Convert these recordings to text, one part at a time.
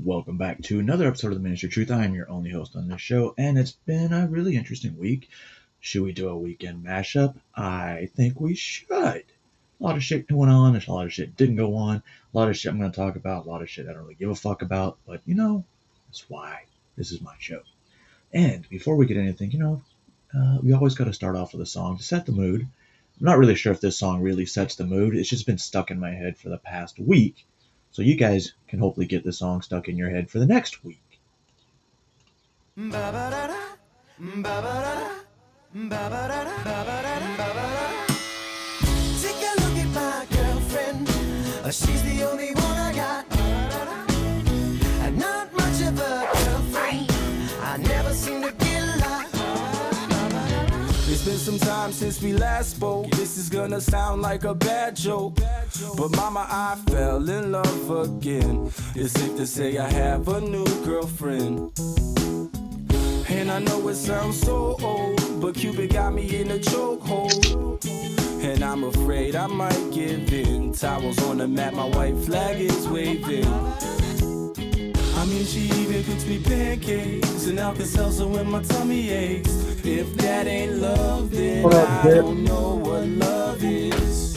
Welcome back to another episode of the Ministry of Truth. I am your only host on this show, and it's been a really interesting week. Should we do a weekend mashup? I think we should. A lot of shit going on. There's a lot of shit didn't go on. A lot of shit I'm going to talk about. A lot of shit I don't really give a fuck about. But, that's why this is my show. And before we get anything, we always got to start off with a song to set the mood. I'm not really sure if this song really sets the mood. It's just been stuck in my head for the past week. So you guys can hopefully get this song stuck in your head for the next week. Take a look at my girlfriend. She's the only one I got. And not much of a girlfriend. I never seem to get a lot. It's been some time since we last spoke. This is gonna sound like a bad joke, but mama, I fell in love again. It's safe to say I have a new girlfriend. And I know it sounds so old, but Cupid got me in a chokehold. And I'm afraid I might give in. Towels on the mat, my white flag is waving. I mean, she even cooks me pancakes and Alka-Seltzer when my tummy aches. If that ain't love, then I don't know what love is.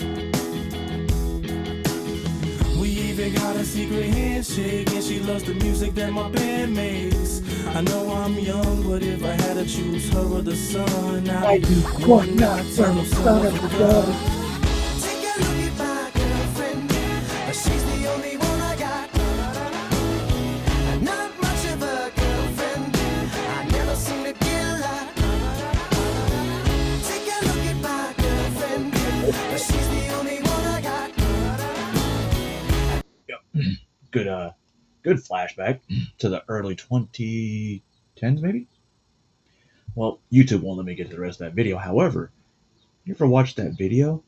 We even got a secret handshake, and she loves the music that my band makes. I know I'm young, but if I had to choose her or the sun, I'd be one nocturnal son of the God. Take a look at my girlfriend. She's the only one I got. And not much of a girlfriend. I never seem to get a lot. Take a look at my girlfriend. She's the only one I got. Yep. Good flashback to the early 2010s, maybe? Well, YouTube won't let me get to the rest of that video. However, if you ever watch that video,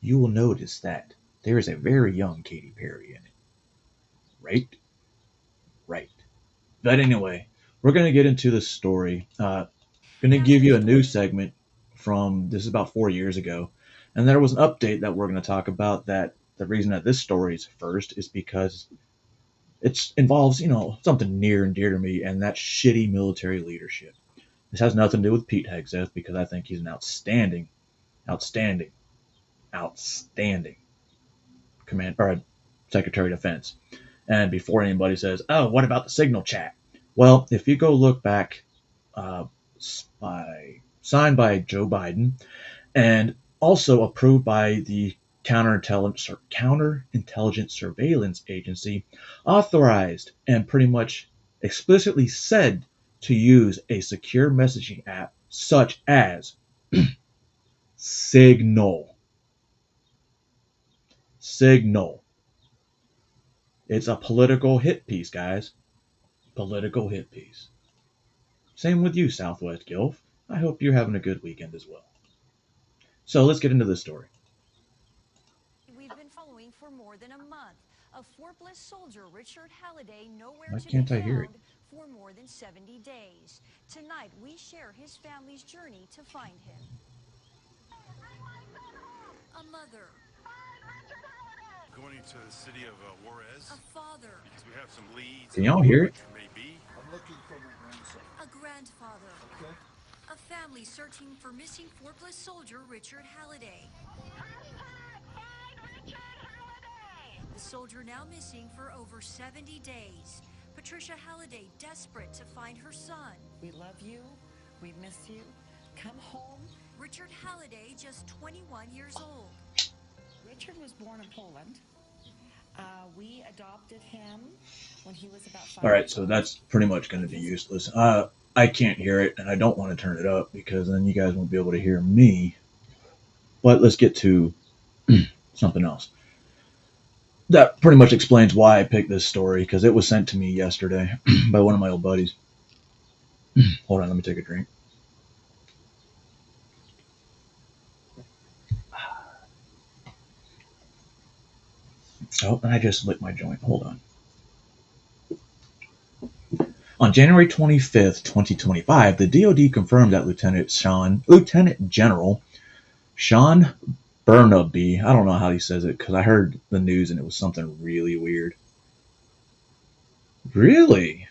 you will notice that there is a very young Katy Perry in it. Right? Right. But anyway, we're going to get into the story. Going to give you a new segment this is about 4 years ago. And there was an update that we're going to talk about that the reason that this story is first is because it involves, something near and dear to me, and that's shitty military leadership. This has nothing to do with Pete Hegseth because I think he's an outstanding Secretary of Defense. And before anybody says, "Oh, what about the signal chat?" Well, if you go look back, signed by Joe Biden, and also approved by the Counterintelligence Surveillance Agency, authorized and pretty much explicitly said to use a secure messaging app such as Signal. Signal. It's a political hit piece, guys. Political hit piece. Same with you, Southwest Gilf. I hope you're having a good weekend as well. So let's get into this story. We've been following for more than a month. A forklift soldier, Richard Halliday, nowhere Why to can't be I hear it? found for more than 70 days. Tonight, we share his family's journey to find him. A mother, Going to the city of Juarez a father, because we have some leads. Can y'all hear it? Maybe. I'm looking for my grandson. a grandfather, Okay? a family searching for missing forklift soldier Richard Halliday. The soldier now missing for over 70 days. Patricia Halliday desperate to find her son. We love you. We miss you. Come home. Richard Halliday, just 21 years old. Richard was born in Poland. We adopted him when he was about 5 All right, years so old. that's pretty much going to be useless. I can't hear it, and I don't want to turn it up because then you guys won't be able to hear me. But let's get to something else. That pretty much explains why I picked this story, because it was sent to me yesterday by one of my old buddies. Hold on, let me take a drink. Oh, and I just lit my joint. Hold on. On January 25th, 2025, the DoD confirmed that Lieutenant General Sean Bernabe, I don't know how he says it because I heard the news and it was something really weird. Really?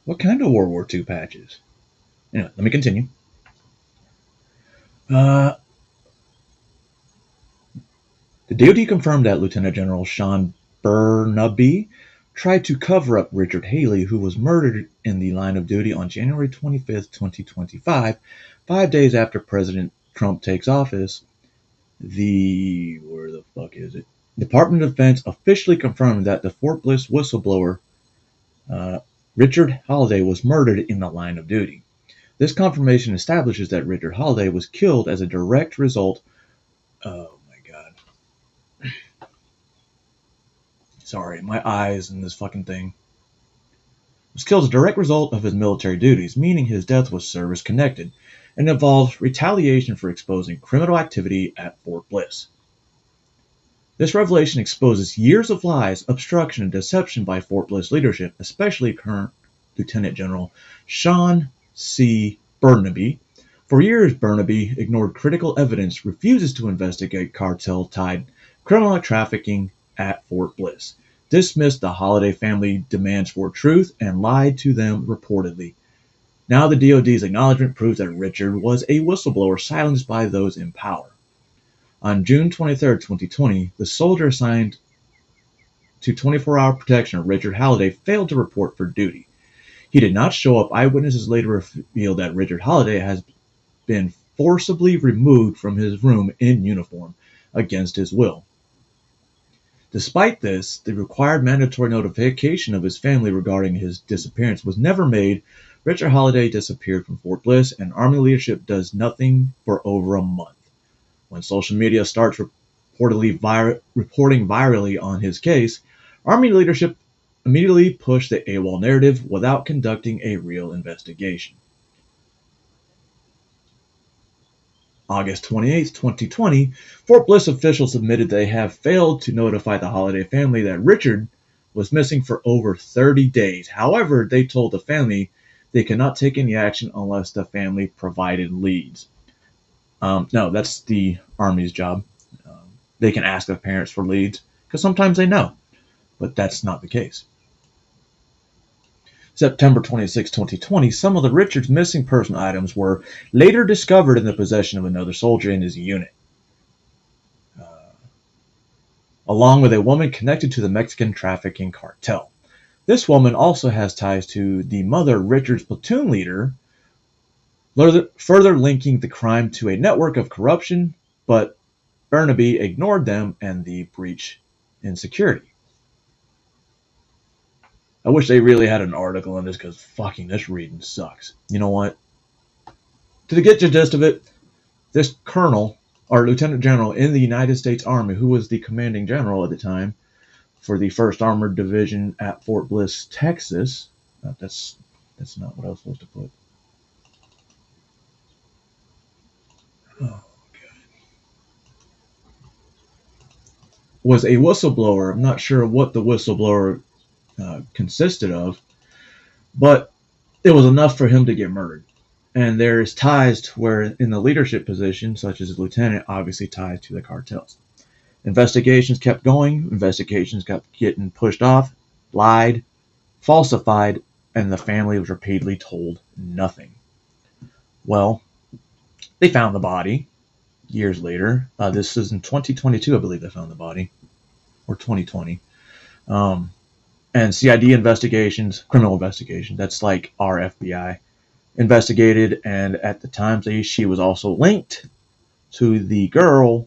What kind of World War II patches? Anyway, let me continue. The DoD confirmed that Lieutenant General Sean Burnaby tried to cover up Richard Haley, who was murdered in the line of duty on January 25th, 2025, 5 days after President Trump takes office. Where the fuck is it? Department of Defense officially confirmed that the Fort Bliss whistleblower, Richard Holiday, was murdered in the line of duty. This confirmation establishes that Richard Holiday was killed as a direct result. Oh my god. Sorry, my eyes and this fucking thing. Was killed as a direct result of his military duties, meaning his death was service connected and involved retaliation for exposing criminal activity at Fort Bliss. This revelation exposes years of lies, obstruction, and deception by Fort Bliss leadership, especially current Lieutenant General Sean C. Burnaby. For years, Burnaby ignored critical evidence, refuses to investigate cartel-tied criminal trafficking at Fort Bliss, dismissed the Holiday family demands for truth, and lied to them reportedly. Now the DoD's acknowledgement proves that Richard was a whistleblower silenced by those in power. On June 23, 2020, the soldier assigned to 24-hour protection of Richard Holiday failed to report for duty. He did not show up. Eyewitnesses later revealed that Richard Holiday has been forcibly removed from his room in uniform against his will. Despite this, the required mandatory notification of his family regarding his disappearance was never made. Richard Holiday disappeared from Fort Bliss, and Army leadership does nothing for over a month. When social media starts reporting virally on his case, Army leadership immediately pushed the AWOL narrative without conducting a real investigation. August 28, 2020, Fort Bliss officials admitted they have failed to notify the Holiday family that Richard was missing for over 30 days. However, they told the family they cannot take any action unless the family provided leads. No, that's the Army's job. They can ask their parents for leads, because sometimes they know, but that's not the case. September 26, 2020, some of the Richard's missing person items were later discovered in the possession of another soldier in his unit, along with a woman connected to the Mexican trafficking cartel. This woman also has ties to the mother Richard's platoon leader, further linking the crime to a network of corruption, but Burnaby ignored them and the breach in security. I wish they really had an article on this, because fucking this reading sucks. You know what? To get the gist of it, this colonel, or lieutenant general in the United States Army, who was the commanding general at the time for the 1st Armored Division at Fort Bliss, Texas. That's not what I was supposed to put. Oh, God. Was a whistleblower. I'm not sure what the whistleblower consisted of, but it was enough for him to get murdered. And there's ties to where in the leadership position, such as a lieutenant, obviously ties to the cartels. Investigations kept going. Investigations kept getting pushed off, lied, falsified, and the family was repeatedly told nothing. Well, they found the body years later. This is in 2022, I believe they found the body, or 2020. And CID investigations, criminal investigation, that's like our FBI, investigated, and at the time she was also linked to the girl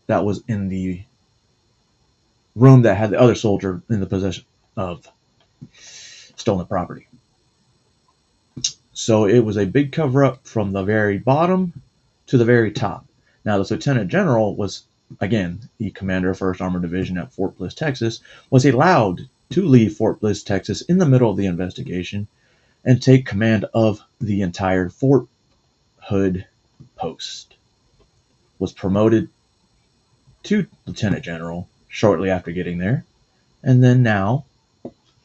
that was in the room that had the other soldier in the possession of stolen property. So it was a big cover-up from the very bottom to the very top. Now, the Lieutenant General was, again, the commander of 1st Armored Division at Fort Bliss, Texas, was allowed to leave Fort Bliss, Texas in the middle of the investigation and take command of the entire Fort Hood post. Was promoted to Lieutenant General shortly after getting there, and then now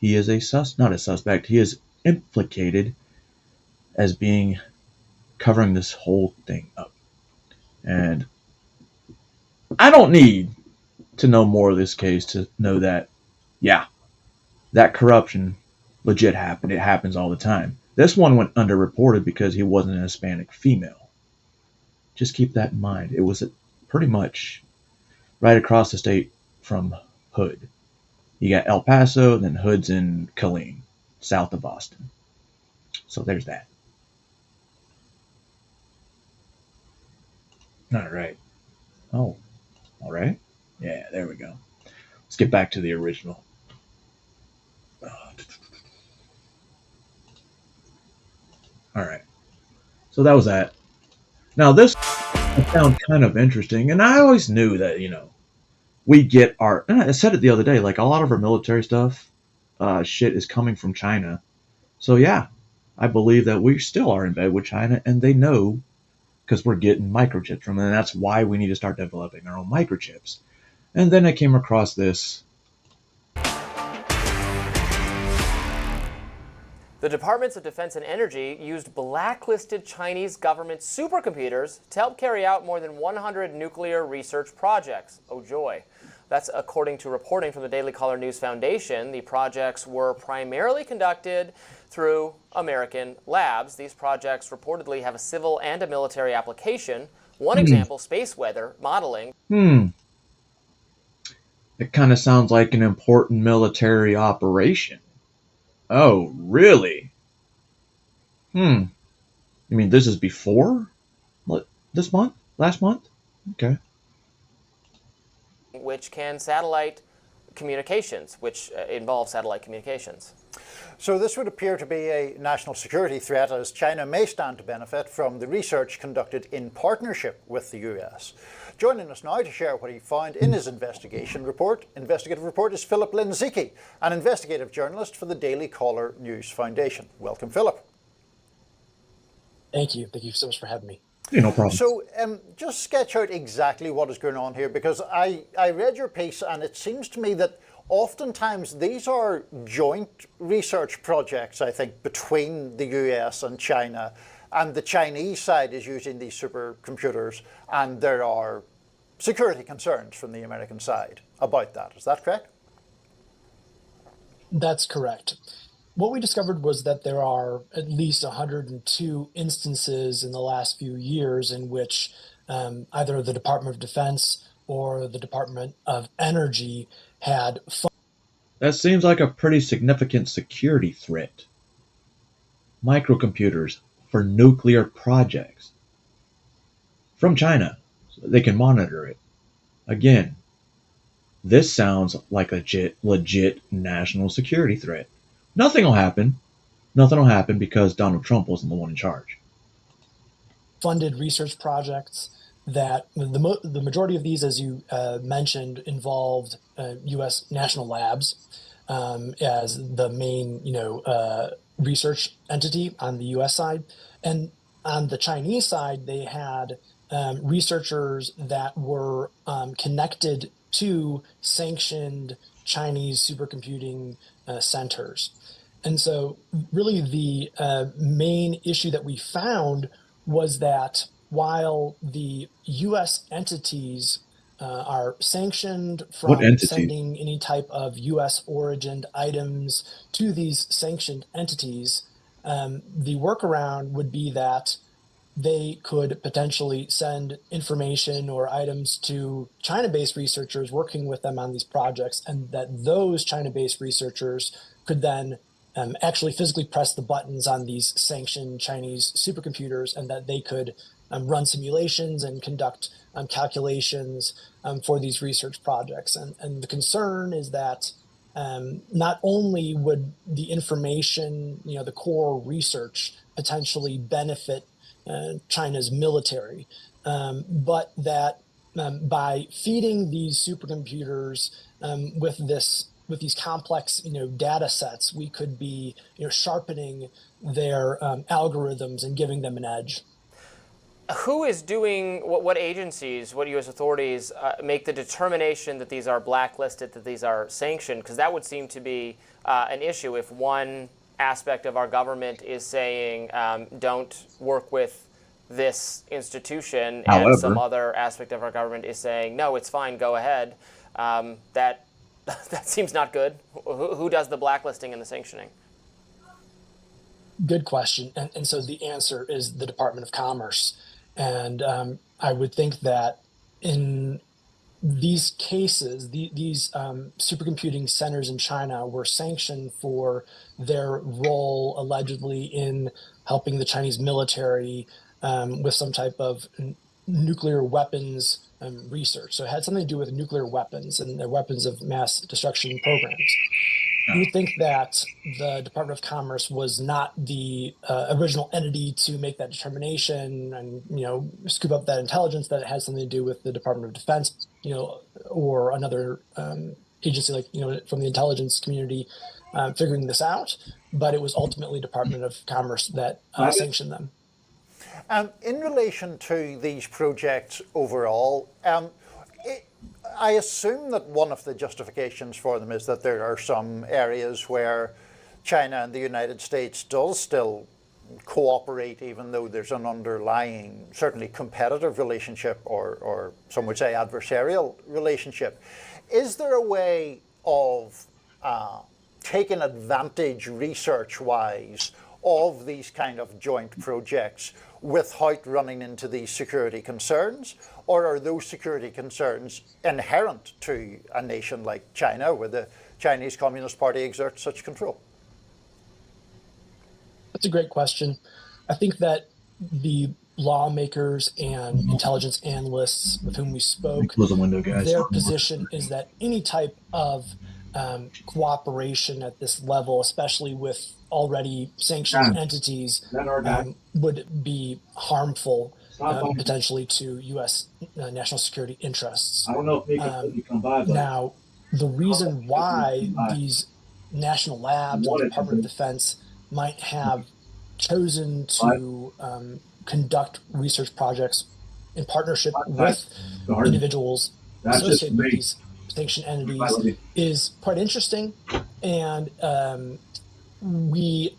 he is not a suspect, he is implicated as being covering this whole thing up. And I don't need to know more of this case to know that, yeah, that corruption legit happen. It happens all the time. This one went underreported because he wasn't a Hispanic female. Just keep that in mind. It was pretty much right across the state from Hood. You got El Paso, then Hood's in Killeen, south of Austin. So there's that. All right. Oh, all right. Yeah, there we go. Let's get back to the original. All right. So that was that. Now this I found kind of interesting, and I always knew that we get our. And I said it the other day. Like a lot of our military stuff, shit is coming from China. So yeah, I believe that we still are in bed with China, and they know because we're getting microchips from them, and that's why we need to start developing our own microchips. And then I came across this. The Departments of Defense and Energy used blacklisted Chinese government supercomputers to help carry out more than 100 nuclear research projects. Oh joy. That's according to reporting from the Daily Caller News Foundation. The projects were primarily conducted through American labs. These projects reportedly have a civil and a military application. One example, space weather modeling. It kind of sounds like an important military operation. Oh, really? You mean this is before? This month? Last month? Okay. Which can satellite communications, which involve satellite communications. So this would appear to be a national security threat, as China may stand to benefit from the research conducted in partnership with the US. Joining us now to share what he found in his investigative report is Philip Linzicki, an investigative journalist for the Daily Caller News Foundation. Welcome, Philip. Thank you. Thank you so much for having me. Yeah, no problem. So just sketch out exactly what is going on here, because I read your piece and it seems to me that oftentimes these are joint research projects, I think, between the US and China, and the Chinese side is using these supercomputers, and there are security concerns from the American side about that. Is that correct? That's correct. What we discovered was that there are at least 102 instances in the last few years in which either the Department of Defense or the Department of Energy had That seems like a pretty significant security threat. Microcomputers for nuclear projects. From China, so they can monitor it. Again, this sounds like a legit national security threat. Nothing will happen. Nothing will happen because Donald Trump wasn't the one in charge. funded research projects that the majority of these, as you mentioned, involved U.S. national labs as the main, research entity on the U.S. side. And on the Chinese side, they had researchers that were connected to sanctioned Chinese supercomputing centers. And so really the main issue that we found was that while the U.S. entities are sanctioned from sending any type of U.S. origined items to these sanctioned entities, the workaround would be that they could potentially send information or items to China-based researchers working with them on these projects, and that those China-based researchers could then actually physically press the buttons on these sanctioned Chinese supercomputers, and that they could run simulations and conduct calculations for these research projects. And the concern is that not only would the information, the core research potentially benefit China's military, but that by feeding these supercomputers with these complex, data sets, we could be, sharpening their algorithms and giving them an edge. Who is doing, what agencies, what U.S. authorities make the determination that these are blacklisted, that these are sanctioned? Because that would seem to be an issue if one aspect of our government is saying don't work with this institution, and some other aspect of our government is saying no, it's fine, go ahead. That seems not good. Who does the blacklisting and the sanctioning? Good question. And so the answer is the Department of Commerce. And I would think that in these cases, these supercomputing centers in China were sanctioned for their role allegedly in helping the Chinese military with some type of nuclear weapons research. So it had something to do with nuclear weapons and their weapons of mass destruction programs. You would think that the Department of Commerce was not the original entity to make that determination and, scoop up that intelligence, that it had something to do with the Department of Defense, or another agency like, from the intelligence community figuring this out. But it was ultimately Department of Commerce that sanctioned them. In relation to these projects overall, I assume that one of the justifications for them is that there are some areas where China and the United States does still cooperate, even though there's an underlying, certainly competitive relationship, or some would say adversarial relationship. Is there a way of taking advantage research-wise of these kind of joint projects without running into these security concerns? Or are those security concerns inherent to a nation like China, where the Chinese Communist Party exerts such control? That's a great question. I think that the lawmakers and intelligence analysts with whom we spoke, Close the window, guys. their position is that any type of cooperation at this level, especially with already sanctioned entities, would be harmful potentially to U.S. National security interests. I don't know if they can come by, but Now, the reason why these national labs and the Department of Defense might have chosen to conduct research projects in partnership with individuals associated with these sanctioned entities is quite interesting. And we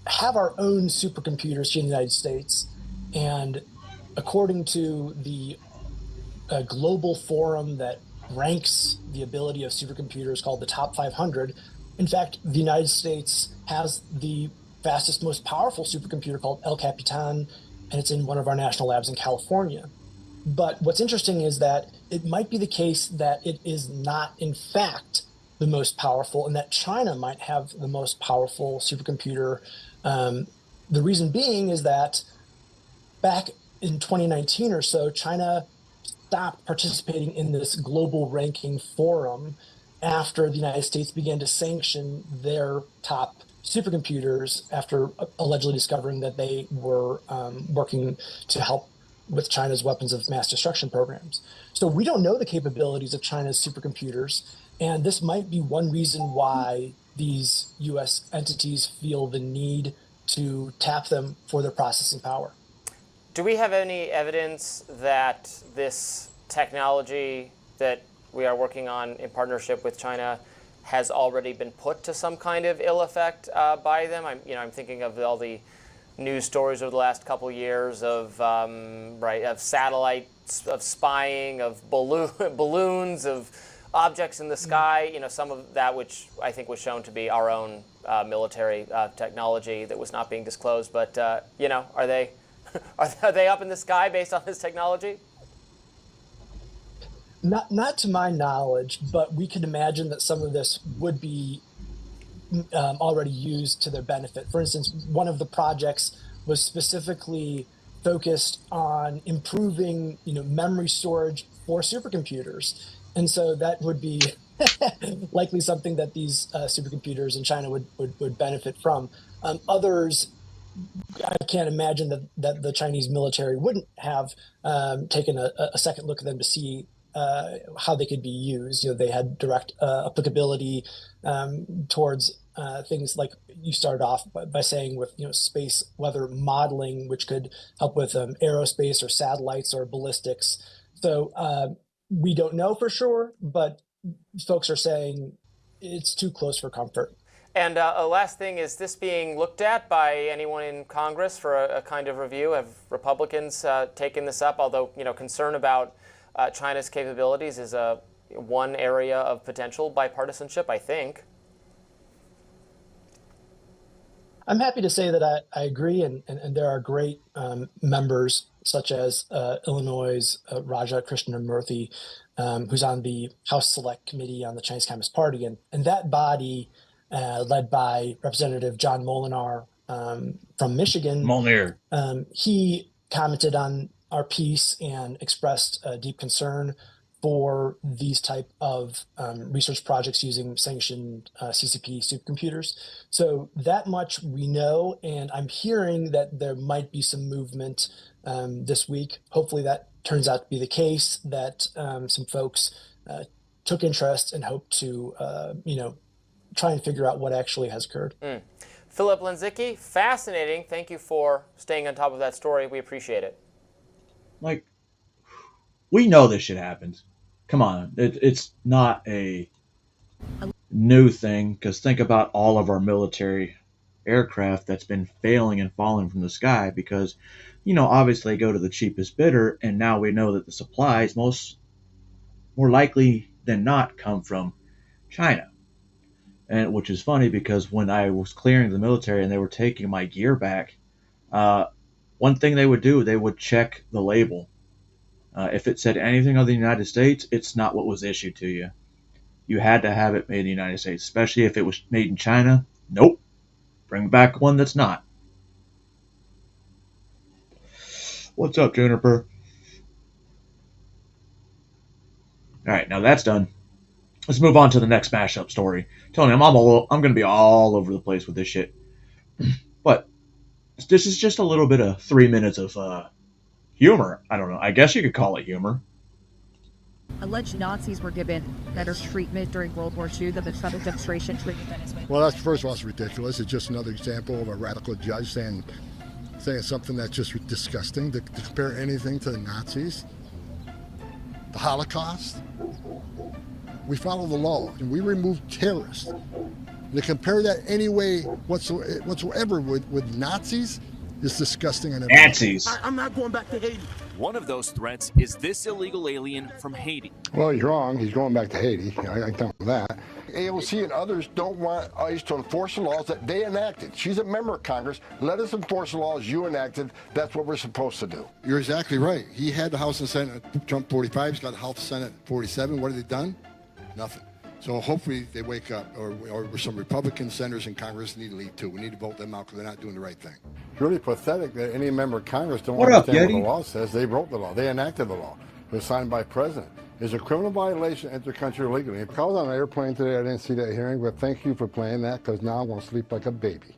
have our own supercomputers here in the United States. And according to the global forum that ranks the ability of supercomputers called the Top 500, in fact, the United States has the fastest, most powerful supercomputer called El Capitan, and it's in one of our national labs in California. But what's interesting is that it might be the case that it is not, in fact, the most powerful, and that China might have the most powerful supercomputer. The reason being is that back in 2019 or so, China stopped participating in this global ranking forum after the United States began to sanction their top supercomputers after allegedly discovering that they were working to help with China's weapons of mass destruction programs. So we don't know the capabilities of China's supercomputers, and this might be one reason why these U.S. entities feel the need to tap them for their processing power. Do we have any evidence that this technology that we are working on in partnership with China has already been put to some kind of ill effect by them? I'm thinking of all the news stories over the last couple of years of of satellites, of spying, of balloons, of objects in the sky. Some of that which I think was shown to be our own military technology that was not being disclosed. But are they are they up in the sky based on this technology? Not to my knowledge, but we could imagine that some of this would be already used to their benefit. For instance, one of the projects was specifically focused on improving, memory storage for supercomputers, and so that would be likely something that these supercomputers in China would benefit from. Others, I can't imagine that the Chinese military wouldn't have taken a second look at them to see how they could be used. They had direct applicability towards things like you started off by saying with space weather modeling, which could help with aerospace or satellites or ballistics. So we don't know for sure, but folks are saying it's too close for comfort. And a last thing, is this being looked at by anyone in Congress for a kind of review? Have Republicans taken this up? Although concern about China's capabilities is one area of potential bipartisanship, I think. I'm happy to say that I agree, and there are great members such as Illinois' Raja Krishnamurthy, who's on the House Select Committee on the Chinese Communist Party, and that body, led by Representative John Molinar from Michigan, he commented on our piece and expressed deep concern for these type of research projects using sanctioned CCP supercomputers. So that much we know, and I'm hearing that there might be some movement this week. Hopefully that turns out to be the case, that some folks took interest and hope to, try and figure out what actually has occurred. Philip Lendzicki, fascinating. Thank you for staying on top of that story. We appreciate it. Like, we know this shit happens. Come on, it's not a new thing, because think about all of our military aircraft that's been failing and falling from the sky because, obviously they go to the cheapest bidder, and now we know that the supplies more likely than not come from China. And which is funny because when I was clearing the military and they were taking my gear back, one thing they would do, they would check the label. If it said anything other than the United States, it's not what was issued to you. You had to have it made in the United States, especially if it was made in China. Nope. Bring back one that's not. What's up, Juniper? All right, now that's done. Let's move on to the next mashup story. Tony, I'm going to be all over the place with this shit. But this is just a little bit of 3 minutes of humor. I don't know. I guess you could call it humor. Alleged Nazis were given better treatment during World War II than the Trump administration treated Venezuela. Well, that's first of all, it's ridiculous. It's just another example of a radical judge saying something that's just disgusting. To compare anything to the Nazis, the Holocaust. We follow the law and we remove terrorists. To compare that any way whatsoever with Nazis is disgusting. Nazis. I'm not going back to Haiti. One of those threats is this illegal alien from Haiti. Well, he's wrong. He's going back to Haiti. I can tell him that. AOC and others don't want ICE to enforce the laws that they enacted. She's a member of Congress. Let us enforce the laws you enacted. That's what we're supposed to do. You're exactly right. He had the House and Senate, Trump 45. He's got the House and Senate 47. What have they done? Nothing. So hopefully they wake up, or some Republican senators in Congress need to leave too. We need to vote them out because they're not doing the right thing. It's really pathetic that any member of Congress don't understand what the law says. They wrote the law. They enacted the law. It was signed by the president. It's a criminal violation to enter the country illegally. If I was on an airplane today, I didn't see that hearing, but thank you for playing that because now I'm going to sleep like a baby.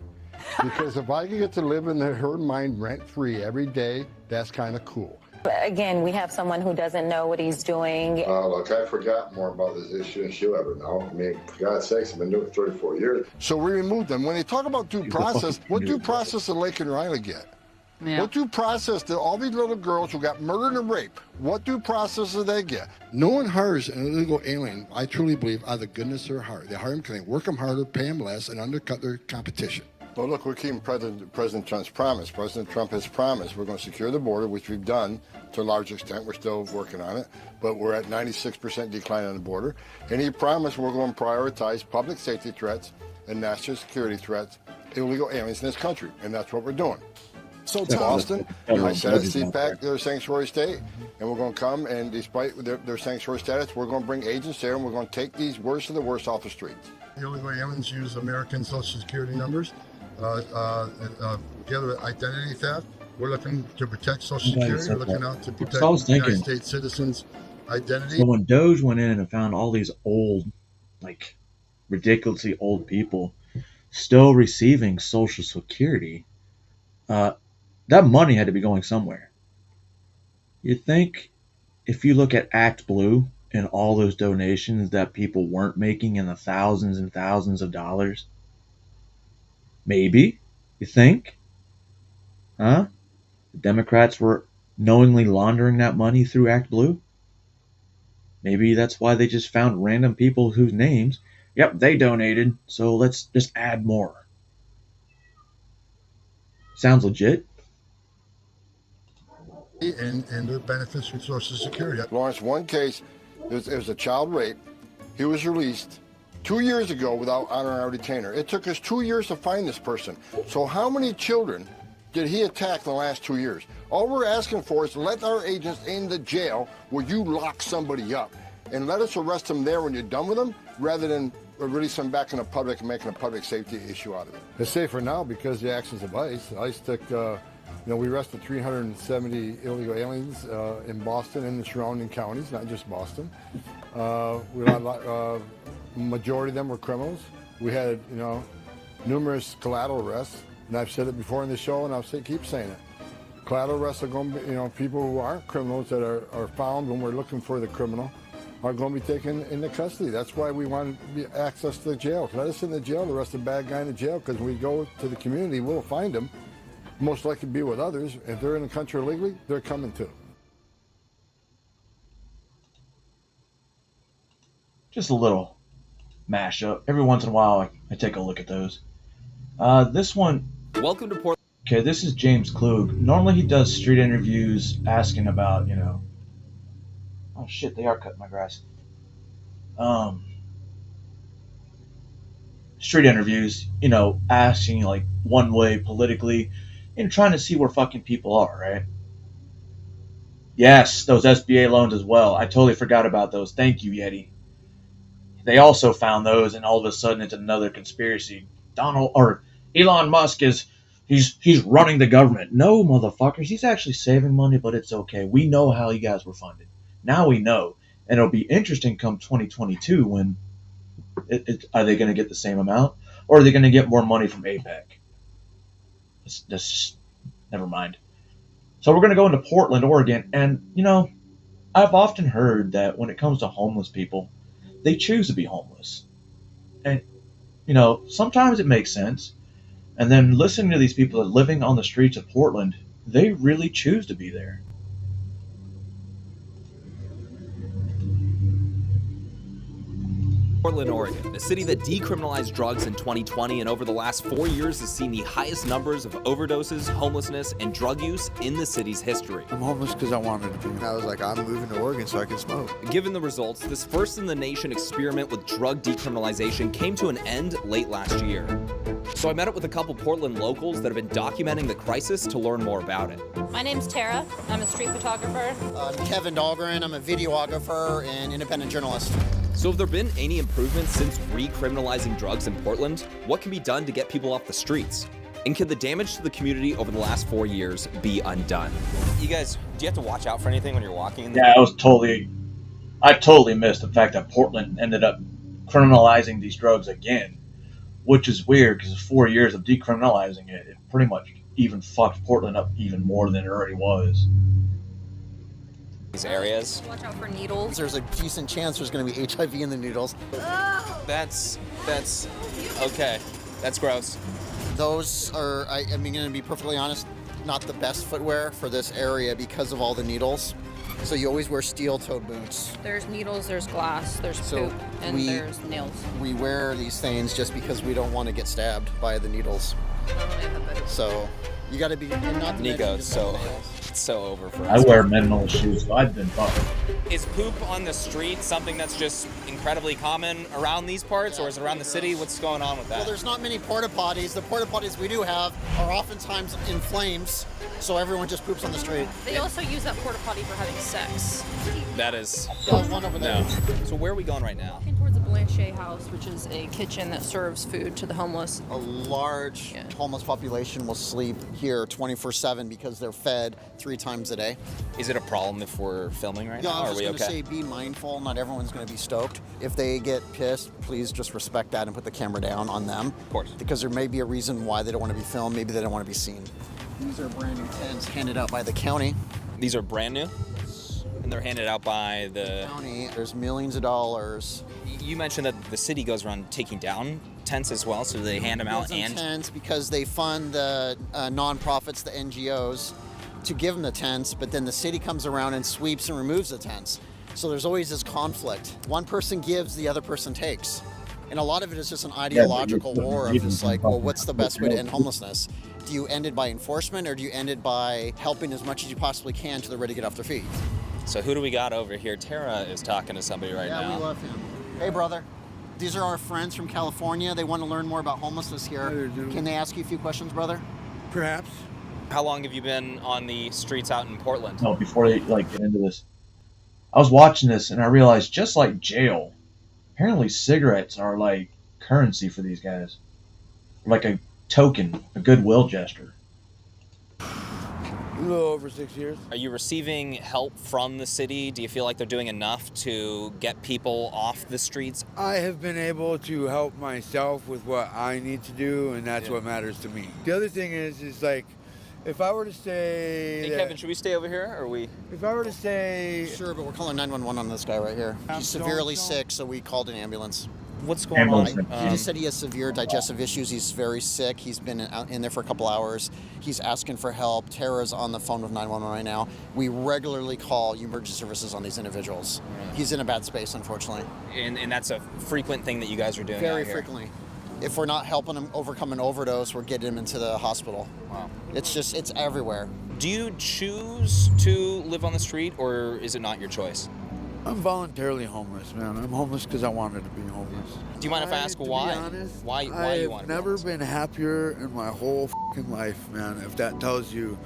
Because if I can get to live in her mind rent-free every day, that's kind of cool. Again, we have someone who doesn't know what he's doing. Look, I forgot more about this issue than she'll ever know. I mean, for God's sakes, I've been doing it for 34 years. So we removed them. When they talk about due process, what due process did Lake and Riley get? Yeah. What due process did all these little girls who got murdered and raped, what due process did they get? No one hires an illegal alien, I truly believe, out of the goodness of their heart. They hire them because they work them harder, pay them less, and undercut their competition. Well, look, we're keeping President Trump's promise. President Trump has promised we're going to secure the border, which we've done to a large extent. We're still working on it, but we're at 96% decline on the border. And he promised we're going to prioritize public safety threats and national security threats, illegal aliens in this country, and that's what we're doing. So Boston, I said at CPAC, they're a sanctuary state, and we're going to come, and despite their sanctuary status, we're going to bring agents there, and we're going to take these worst of the worst off the streets. Illegal aliens use American Social Security numbers. Together with identity theft, we're looking to protect Social Security. We're looking out to protect United States citizens' identity. So when Doge went in and found all these old, ridiculously old people still receiving Social Security, that money had to be going somewhere. You think if you look at ActBlue and all those donations that people weren't making in the thousands and thousands of dollars, maybe, you think? Huh? The Democrats were knowingly laundering that money through ActBlue? Maybe that's why they just found random people whose names, yep, they donated, so let's just add more. Sounds legit. And their benefits from Social Security. Lawrence, one case, it was a child rape. He was released 2 years ago without honoring our detainer. It took us 2 years to find this person. So how many children did he attack in the last 2 years? All we're asking for is to let our agents in the jail where you lock somebody up and let us arrest them there when you're done with them rather than release them back in the public and making a public safety issue out of it. It's safer now because of the actions of ICE. ICE took, we arrested 370 illegal aliens in Boston and the surrounding counties, not just Boston. Majority of them were criminals. We had, numerous collateral arrests, and I've said it before in the show, and I'll keep saying it. Collateral arrests are going to be, people who aren't criminals that are found when we're looking for the criminal are going to be taken into custody. That's why we want access to the jail. Let us in the jail, the rest of the bad guy in the jail, because when we go to the community, we'll find them. Most likely be with others. If they're in the country illegally, they're coming too. Just a little mashup. Every once in a while, I take a look at those. This one. Welcome to Portland. Okay, this is James Klug. Normally he does street interviews asking about, Oh shit, they are cutting my grass. Street interviews, asking like one way politically and trying to see where fucking people are, right? Yes, those SBA loans as well. I totally forgot about those. Thank you, Yeti. They also found those, and all of a sudden it's another conspiracy. Elon Musk he's running the government. No, motherfuckers, he's actually saving money, but it's okay. We know how you guys were funded. Now we know, and it'll be interesting come 2022 when are they going to get the same amount, or are they going to get more money from APEC? That's never mind. So we're going to go into Portland, Oregon, and I've often heard that when it comes to homeless people, they choose to be homeless, and sometimes it makes sense. And then listening to these people that are living on the streets of Portland, they really choose to be there. Portland, Oregon, a city that decriminalized drugs in 2020 and over the last 4 years has seen the highest numbers of overdoses, homelessness, and drug use in the city's history. I'm homeless because I wanted to be. I was like, I'm moving to Oregon so I can smoke. Given the results, this first-in-the-nation experiment with drug decriminalization came to an end late last year. So I met up with a couple Portland locals that have been documenting the crisis to learn more about it. My name's Tara. I'm a street photographer. I'm Kevin Dahlgren. I'm a videographer and independent journalist. So have there been any improvements since recriminalizing drugs in Portland? What can be done to get people off the streets? And can the damage to the community over the last 4 years be undone? You guys, do you have to watch out for anything when you're walking? Yeah, I totally missed the fact that Portland ended up criminalizing these drugs again, which is weird because 4 years of decriminalizing it pretty much even fucked Portland up even more than it already was. These areas. Watch out for needles. There's a decent chance there's going to be HIV in the needles. That's okay. That's gross. Those are, I'm going to be perfectly honest, not the best footwear for this area because of all the needles. So you always wear steel-toed boots. There's needles, there's glass, there's poop, and there's nails. We wear these things just because we don't want to get stabbed by the needles. So you got to be not the Nico, it's so over for us. I wear minimal shoes, so I've been fucked. Is poop on the street something that's just incredibly common around these parts, or is it around the city? What's going on with that? Well, there's not many porta potties. The porta potties we do have are oftentimes in flames, so everyone just poops on the street. They also use that porta potty for having sex. That is. Yeah, one over there. No. So where are we going right now? Walking towards the Blanchet House, which is a kitchen that serves food to the homeless. A large homeless population will sleep here 24/7 because they're fed 3 times a day. Is it a problem if we're filming right now? I was Are we just going okay? to say be mindful. Not everyone's going to be stoked. If they get pissed, please just respect that and put the camera down on them. Of course. Because there may be a reason why they don't want to be filmed. Maybe they don't want to be seen. These are brand new tents handed out by the county. These are brand new? And they're handed out by the county. There's millions of dollars. You mentioned that the city goes around taking down tents as well, so they hand them out and tents because they fund the nonprofits, the NGOs, to give them the tents, but then the city comes around and sweeps and removes the tents. So there's always this conflict. One person gives, the other person takes. And a lot of it is just an ideological war of just like, well, what's the best way to end homelessness? Do you end it by enforcement, or do you end it by helping as much as you possibly can till they're ready to get off their feet? So who do we got over here? Tara is talking to somebody right now. Yeah, we love him. Hey, brother. These are our friends from California. They want to learn more about homelessness here. Can they ask you a few questions, brother? Perhaps. How long have you been on the streets out in Portland? No, before they get into this, I was watching this and I realized, just like jail, apparently cigarettes are like currency for these guys, like a token, a goodwill gesture. A little over 6 years. Are you receiving help from the city? Do you feel like they're doing enough to get people off the streets? I have been able to help myself with what I need to do, and that's what matters to me. The other thing is like, if I were to say... Hey, Kevin, should we stay over here, or we... If I were to say... Sure, but we're calling 911 on this guy right here. He's severely sick, so we called an ambulance. What's going on? He just said he has severe digestive issues. He's very sick. He's been in there for a couple hours. He's asking for help. Tara's on the phone with 911 right now. We regularly call emergency services on these individuals. He's in a bad space, unfortunately. And that's a frequent thing that you guys are doing Very out here. frequently. If we're not helping him overcome an overdose, we're getting him into the hospital. Wow. It's everywhere. Do you choose to live on the street, or is it not your choice? I'm voluntarily homeless, man. I'm homeless because I wanted to be homeless. Do you mind if I ask why? To be honest, why you want I've to never been happier in my whole fucking life, man. If that tells you,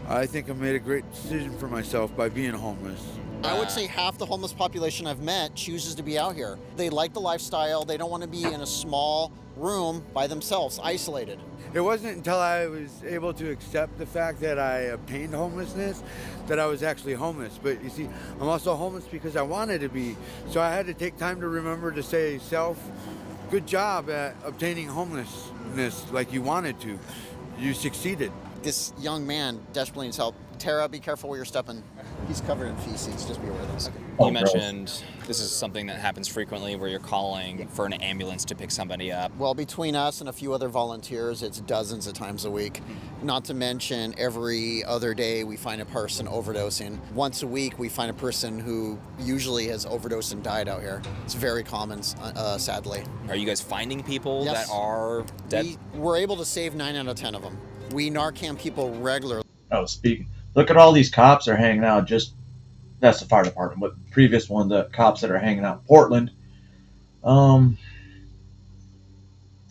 I think I made a great decision for myself by being homeless. I would say half the homeless population I've met chooses to be out here. They like the lifestyle. They don't want to be in a small room by themselves, isolated. It wasn't until I was able to accept the fact that I obtained homelessness that I was actually homeless. But you see, I'm also homeless because I wanted to be. So I had to take time to remember to say, self, good job at obtaining homelessness like you wanted to. You succeeded. This young man desperately needs help. Tara, be careful where you're stepping. He's covered in feces, just be aware of this. You mentioned this is something that happens frequently where you're calling for an ambulance to pick somebody up. Well, between us and a few other volunteers, it's dozens of times a week. Not to mention every other day we find a person overdosing. Once a week we find a person who usually has overdosed and died out here. It's very common, sadly. Are you guys finding people Yes. that are dead? We're able to save 9 out of 10 of them. We Narcan people regularly. Oh, speaking. Look at all these cops that are hanging out. That's the fire department. But the previous one, the cops that are hanging out in Portland.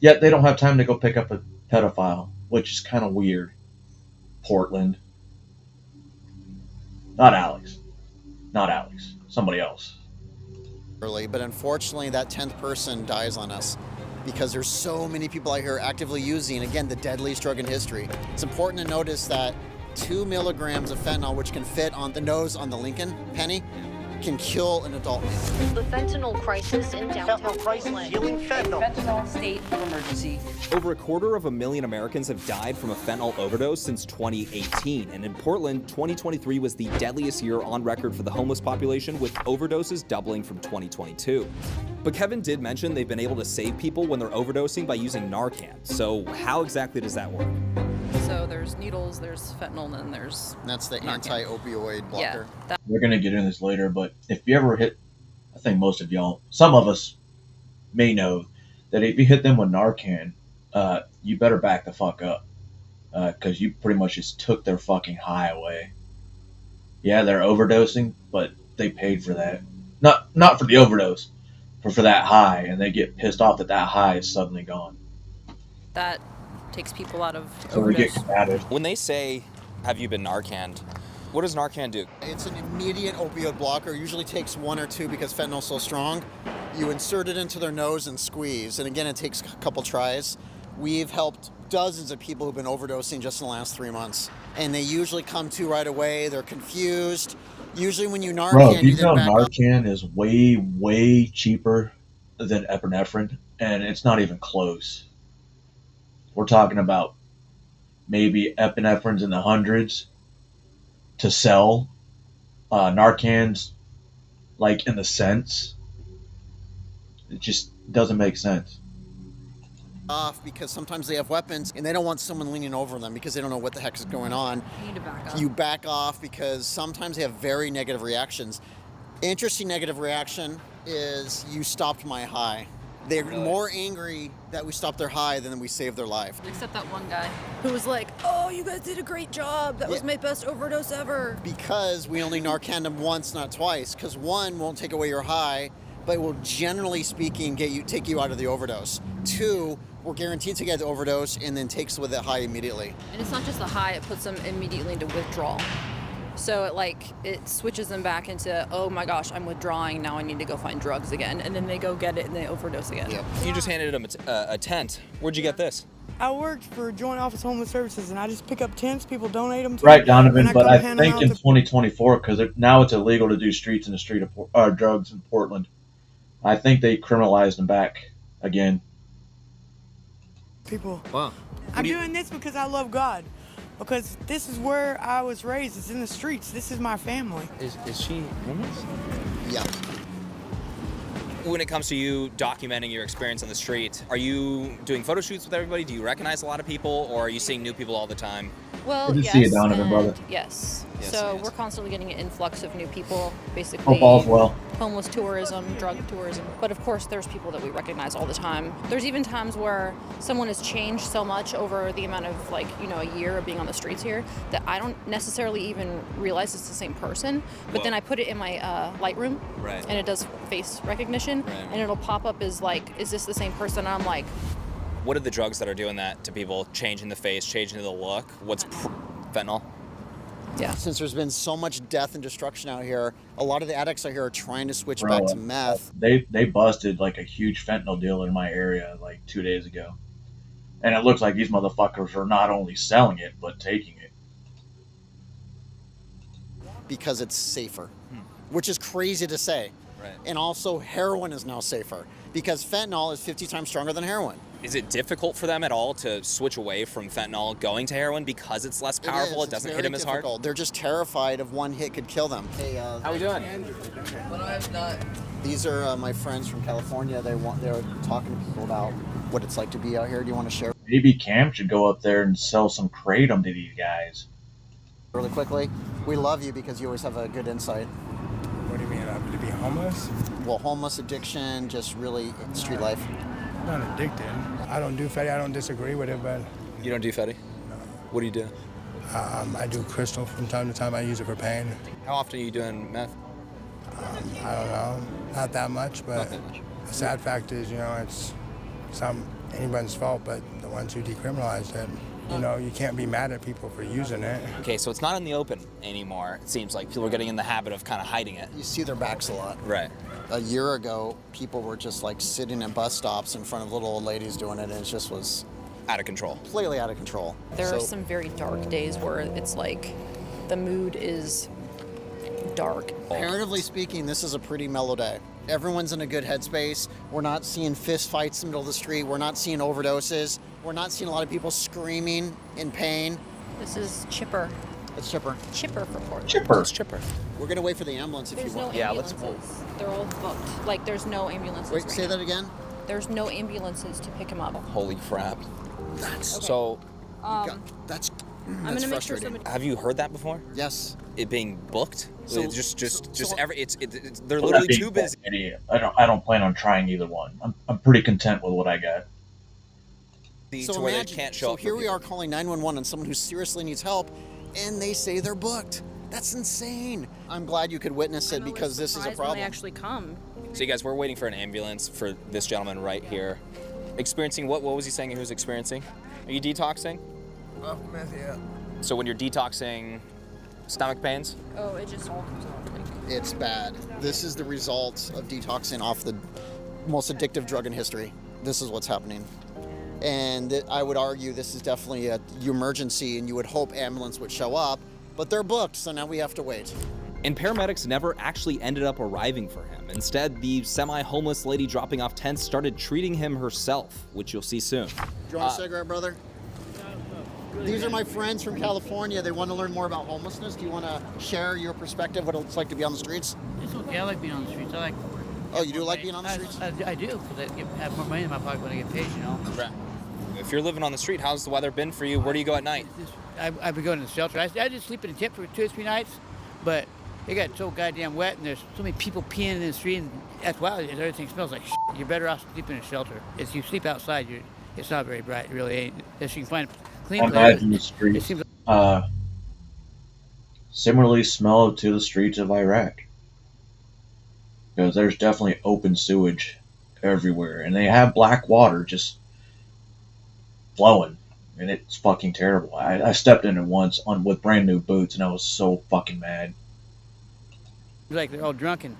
Yet they don't have time to go pick up a pedophile, which is kind of weird. Portland. Not Alex. Somebody else. But unfortunately, that 10th person dies on us because there's so many people out here actively using, again, the deadliest drug in history. It's important to notice that 2 milligrams of fentanyl, which can fit on the nose on the Lincoln penny, can kill an adult man. The fentanyl crisis in downtown Portland. Fentanyl state of emergency. Over 250,000 Americans have died from a fentanyl overdose since 2018, and in Portland, 2023 was the deadliest year on record for the homeless population, with overdoses doubling from 2022. But Kevin did mention they've been able to save people when they're overdosing by using Narcan. So how exactly does that work? So there's needles, there's fentanyl, and then there's That's the Narcan. anti-opioid blocker. Yeah, We're going to get into this later, but if you ever hit, I think most of y'all, some of us may know that if you hit them with Narcan, you better back the fuck up, because you pretty much just took their fucking high away. Yeah, they're overdosing, but they paid for that. Not for the overdose, but for that high, and they get pissed off that high is suddenly gone. that takes people out of So we get overdose. combative. When they say, have you been Narcaned, what does Narcan do? It's an immediate opioid blocker. Usually takes 1 or 2 because fentanyl's so strong. You insert it into their nose and squeeze. And again, it takes a couple tries. We've helped dozens of people who've been overdosing just in the last 3 months. And they usually come to right away. They're confused. Usually when you Narcan, Bro, you know then back up. Narcan is way, way cheaper than epinephrine, and it's not even close. We're talking about maybe epinephrine's in the hundreds to sell. Narcan's like in the cents. It just doesn't make sense. Off because sometimes they have weapons and they don't want someone leaning over them because they don't know what the heck is going on. You need to back up. You back off because sometimes they have very negative reactions. Interesting negative reaction is you stopped my high. They're more angry that we stopped their high than we saved their life. Except that one guy who was like, "Oh, you guys did a great job. That was my best overdose ever." Because we only Narcaned them once, not twice. Because 1 won't take away your high. but will generally speaking take you out of the overdose. 2, we're guaranteed to get the overdose and then takes with it high immediately. And it's not just the high, it puts them immediately into withdrawal. So it switches them back into, oh my gosh, I'm withdrawing, now I need to go find drugs again. And then they go get it and they overdose again. Yep. You just handed him a tent. Where'd you get this? I worked for Joint Office Homeless Services, and I just pick up tents. People donate them to Right, me, Donovan, and but come I hand them think out in to 2024, because now it's illegal to do streets in the street of drugs in Portland. I think they criminalized them back again. people. Wow. I'm doing this because I love God. Because this is where I was raised. It's in the streets. This is my family. Is she homeless? Yeah. When it comes to you documenting your experience on the street, are you doing photo shoots with everybody? Do you recognize a lot of people, or are you seeing new people all the time? Well, Good to yes, see you, Donovan, and brother. yes. Yes, So yes. we're constantly getting an influx of new people, basically. Hope all's well. Homeless tourism, drug tourism. But of course, there's people that we recognize all the time. There's even times where someone has changed so much over the amount of, like, you know, a year of being on the streets here that I don't necessarily even realize it's the same person. But Whoa. then I put it in my Lightroom, Right. and it does face recognition, Right. and it'll pop up as like, is this the same person? And I'm like, What are the drugs that are doing that to people, changing the face, changing the look? What's fentanyl? Yeah. Since there's been so much death and destruction out here, a lot of the addicts out here are trying to switch Bro, back to meth. They busted like a huge fentanyl dealer in my area like 2 days ago. And it looks like these motherfuckers are not only selling it, but taking it. Because it's safer, which is crazy to say. Right. And also, heroin is now safer because fentanyl is 50 times stronger than heroin. Is it difficult for them at all to switch away from fentanyl going to heroin because it's less powerful? It, It's doesn't hit very them as hard? difficult. They're just terrified of one hit could kill them. Hey, How we doing? These are my friends from California. They're talking to people about what it's like to be out here. Do you want to share Maybe Cam should go up there and sell some kratom to these guys. really quickly? We love you because you always have a good insight. What do you mean, to be homeless? Well, homeless, addiction, just really street life. Not addicted. I don't do fatty. I don't disagree with it, but You don't do fetty? No. What do you do? I do crystal from time to time. I use it for pain. How often are you doing meth? I don't know, not that much, but the sad fact is, it's not anyone's fault but the ones who decriminalized it. You can't be mad at people for using it. Okay, so it's not in the open anymore. It seems like people are getting in the habit of kind of hiding it. You see their backs a lot. Right. A year ago, people were just like sitting at bus stops in front of little old ladies doing it, and it just was out of control. Completely out of control. there are some very dark days where it's like the mood is dark. Comparatively speaking, this is a pretty mellow day. Everyone's in a good headspace. We're not seeing fist fights in the middle of the street. We're not seeing overdoses. We're not seeing a lot of people screaming in pain. This is chipper. It's chipper. Chipper for Portland. Chipper. It's chipper. We're gonna wait for the ambulance if There's you no want. ambulances. They're all booked. Like, there's no ambulances. Wait, right say now. that again? There's no ambulances to pick him up. Holy crap. That's Okay. So, that's I'm gonna make sure frustrating. somebody. have you heard that before? Yes. It being booked? So- They're Well, literally that being too busy. said, idiot, I don't plan on trying either one. I'm pretty content with what I got. So to where they imagine, can't show so up for here we people. are calling 911 on someone who seriously needs help, and they say they're booked. That's insane. I'm glad you could witness it because this is a Surprised when problem. they actually come. So you guys, we're waiting for an ambulance for this gentleman right here. Experiencing what was he saying he was experiencing? Are you detoxing? Yeah. So when you're detoxing, stomach pains? Oh, it just all comes out. Like, It's bad. This is the result of detoxing off the most addictive drug in history. This is what's happening. And I would argue this is definitely a emergency, and you would hope ambulance would show up, but they're booked, so now we have to wait. And paramedics never actually ended up arriving for him. Instead, the semi-homeless lady dropping off tents started treating him herself, which you'll see soon. Do you want a cigarette, brother? These are my friends from California. They want to learn more about homelessness. Do you want to share your perspective, what it's like to be on the streets? It's okay. I like being on the streets. I like. Oh, you do like being on the streets? I do because I have more money in my pocket when I get paid. Right. If you're living on the street, how's the weather been for you? Where do you go at night? I've been going to the shelter. I just sleep in a tent for 2 or 3 nights, but it got so goddamn wet, and there's so many people peeing in the street, and that's wild. Everything smells like shit. You're better off sleeping in a shelter. If you sleep outside, it's not very bright. It really ain't. If you can find a clean place. Imagine the streets similarly smell to the streets of Iraq. because there's definitely open sewage everywhere, and they have black water just flowing, and it's fucking terrible. I stepped in it once with brand new boots, and I was so fucking mad. Like they're all drunk and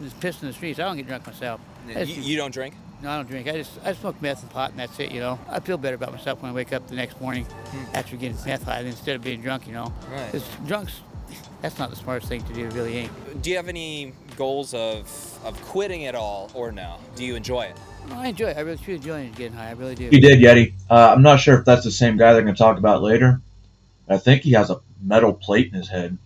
just pissing in the streets. I don't get drunk myself. You don't drink? No, I don't drink. I smoke meth and pot, and that's it. You know, I feel better about myself when I wake up the next morning after getting meth high instead of being drunk. You know, Right. 'Cause drunks, that's not the smartest thing to do. It really ain't. Do you have any goals of quitting it all, or no? Do you enjoy it? No, I enjoy it. I really truly enjoy getting high. I really do. He did, Yeti. I'm not sure if that's the same guy they're going to talk about later. I think he has a metal plate in his head.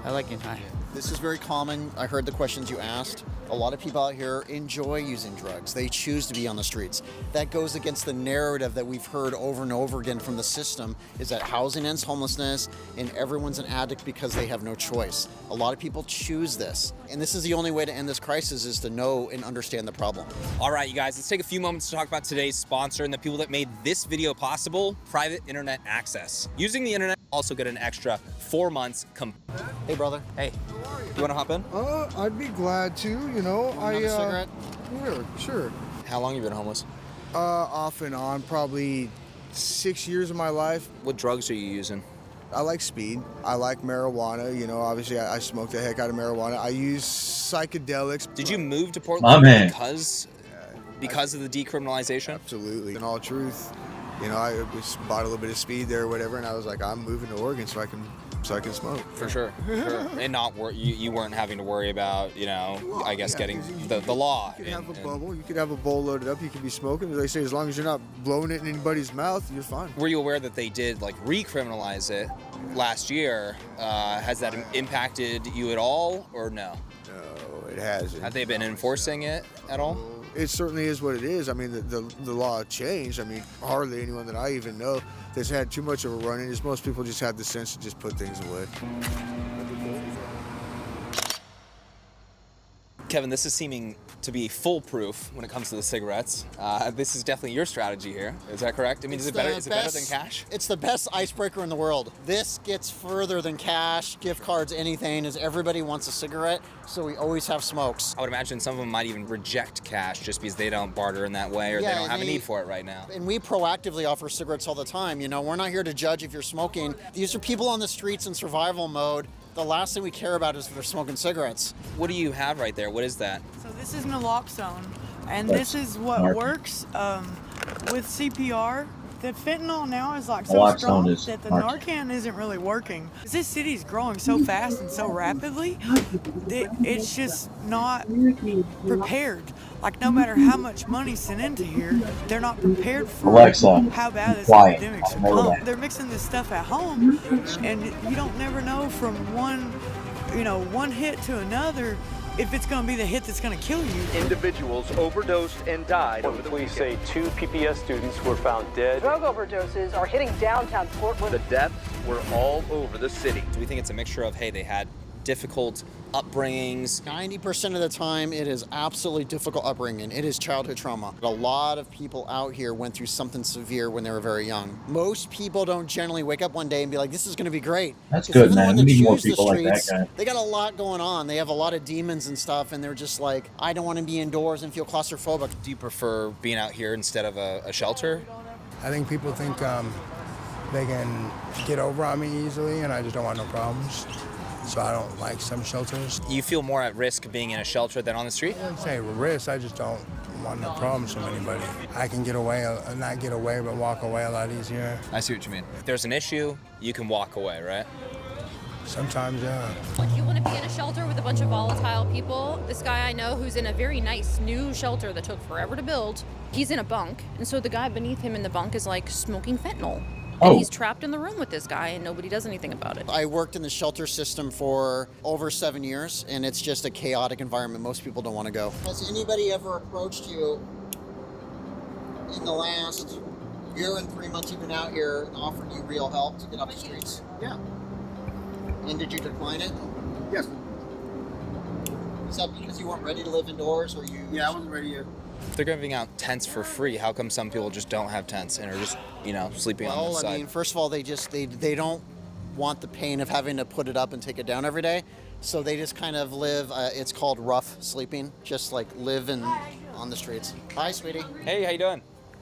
I like getting high. This is very common. I heard the questions you asked. A lot of people out here enjoy using drugs. They choose to be on the streets. That goes against the narrative that we've heard over and over again from the system, is that housing ends homelessness and everyone's an addict because they have no choice. A lot of people choose this. And this is the only way to end this crisis, is to know and understand the problem. All right, you guys, let's take a few moments to talk about today's sponsor and the people that made this video possible, Private Internet Access. Using the internet, also get an extra 4 months. Hey, brother. Hey, you want to hop in? I'd be glad to, you know. Another cigarette? Sure. How long have you been homeless? Off and on, probably 6 years of my life. What drugs are you using? I like speed. I like marijuana. You know, obviously I smoke the heck out of marijuana. I use psychedelics. Did you move to Portland because of the decriminalization? Absolutely. In all truth, you know, I just bought a little bit of speed there or whatever, and I was like, I'm moving to Oregon so I can smoke. For sure. And not you weren't having to worry about, you know, I guess getting the law. You could have a bubble, you could have a bowl loaded up, you could be smoking. As they say, as long as you're not blowing it in anybody's mouth, you're fine. Were you aware that they did like recriminalize it last year? Has that impacted you at all, or no? No, it hasn't. Have they been enforcing it at all? It certainly is what it is. I mean, the law changed. I mean, hardly anyone that I even know that's had too much of a run-in. Is most people just have the sense to just put things away. Kevin, this is seeming to be foolproof when it comes to the cigarettes. This is definitely your strategy here. Is that correct? I mean, is it better than cash? It's the best icebreaker in the world. This gets further than cash, gift cards, anything, is everybody wants a cigarette, so we always have smokes. I would imagine some of them might even reject cash just because they don't barter in that way, or they don't have a need for it right now. And we proactively offer cigarettes all the time. You know, we're not here to judge if you're smoking. These are people on the streets in survival mode. The last thing we care about is if they're smoking cigarettes. What do you have right there? What is that? So this is naloxone, and this is what works with CPR. The fentanyl now is like so strong that the Narcan isn't really working. This city is growing so fast and so rapidly that it's just not prepared. Like no matter how much money's sent into here, they're not prepared for how bad this epidemic's become. They're mixing this stuff at home, and you don't never know from one hit to another if it's going to be the hit that's going to kill you. Individuals overdosed and died over the weekend. Police say 2 PPS students were found dead. Drug overdoses are hitting downtown Portland. The deaths were all over the city. Do we think it's a mixture of, hey, they had difficult upbringings? 90% of the time, it is absolutely difficult upbringing. It is childhood trauma. A lot of people out here went through something severe when they were very young. Most people don't generally wake up one day and be like, this is going to be great. That's good, man. We need more people like that guy. They got a lot going on. They have a lot of demons and stuff, and they're just like, I don't want to be indoors and feel claustrophobic. Do you prefer being out here instead of a shelter? I think people think they can get over on me easily, and I just don't want no problems. So I don't like some shelters. You feel more at risk being in a shelter than on the street? I wouldn't say risk, I just don't want no problems from anybody. I can get away, not get away, but walk away a lot easier. I see what you mean. If there's an issue, you can walk away, right? Sometimes, yeah. Like, you want to be in a shelter with a bunch of volatile people. This guy I know who's in a very nice new shelter that took forever to build, he's in a bunk, and so the guy beneath him in the bunk is like smoking fentanyl. And he's trapped in the room with this guy, and nobody does anything about it. I worked in the shelter system for over 7 years, and it's just a chaotic environment. Most people don't want to go. Has anybody ever approached you in the last year and 3 months you've been out here and offered you real help to get off the streets? Yeah. And did you decline it? Yes. Is that because you weren't ready to live indoors, or you? Yeah, I wasn't ready yet. If they're giving out tents for free, how come some people just don't have tents and are just, sleeping on the side? I mean, first of all, they don't want the pain of having to put it up and take it down every day. So they just kind of live, it's called rough sleeping, just like live on the streets. Hi, sweetie. Hey, how you doing?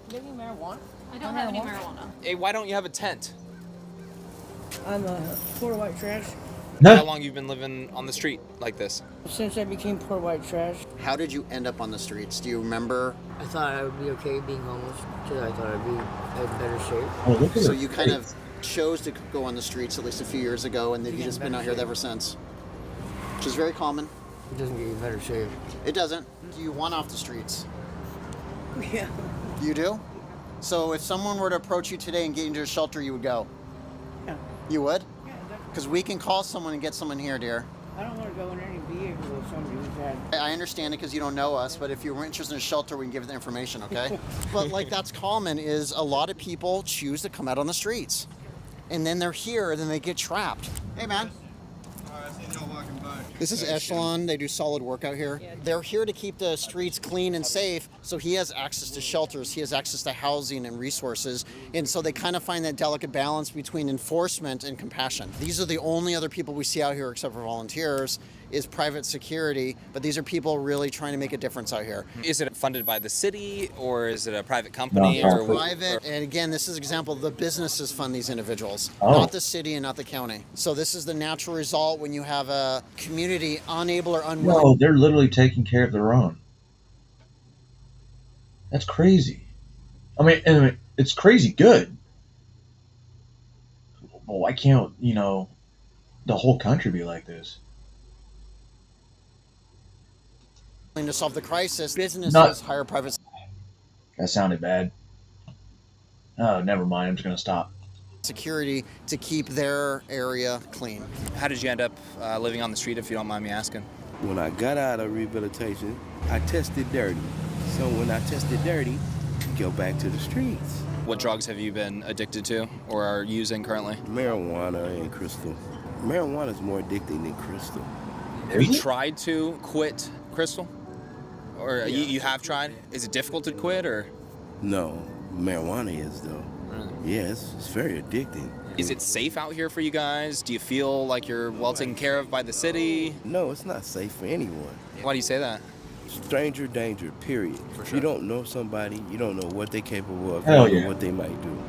Do you have any marijuana? I don't have any marijuana. Hey, why don't you have a tent? I'm a poor white trash. How long you been living on the street like this? Since I became poor white trash. How did you end up on the streets? Do you remember? I thought I would be okay being homeless because I thought I'd be in better shape. Oh, look at So her you kind face. of chose to go on the streets at least a few years ago, and then you've just been out here ever since, which is very common. It doesn't get you in better shape. It doesn't. Do you want off the streets? Yeah. You do? So if someone were to approach you today and get into a shelter, you would go? Yeah. You would? Yeah, definitely. Because we can call someone and get someone here, dear. I don't want to go in any vehicle with somebody who's had. I understand it because you don't know us, but if you were interested in a shelter, we can give you the information, okay? But like that's common is a lot of people choose to come out on the streets. And then they're here, and then they get trapped. Hey, man. This is Echelon. They do solid work out here. They're here to keep the streets clean and safe, so he has access to shelters, he has access to housing and resources, and so they kind of find that delicate balance between enforcement and compassion. These are the only other people we see out here except for volunteers, is private security, but these are people really trying to make a difference out here. Is it funded by the city or is it a private company? It's private, and again, this is an example, the businesses fund these individuals, Oh. not the city and not the county. So this is the natural result when you have a community unable or unwilling. No, they're literally taking care of their own. That's crazy. I mean, it's crazy good. Well, why can't, the whole country be like this? To solve the crisis, businesses hire private. That sounded bad. Oh, never mind. I'm just going to stop. Security to keep their area clean. How did you end up living on the street, if you don't mind me asking? When I got out of rehabilitation, I tested dirty. So when I tested dirty, go back to the streets. What drugs have you been addicted to or are using currently? Marijuana and crystal. Marijuana is more addicting than crystal. Have you tried to quit crystal? Or you have tried? Is it difficult to quit or? No, marijuana is though. Yes, it's very addicting. Is it safe out here for you guys? Do you feel like you're well taken care of by the city? No, it's not safe for anyone. Why do you say that? Stranger danger, period. For sure. You don't know somebody, you don't know what they're capable of, Hell you don't yeah. know what they might do.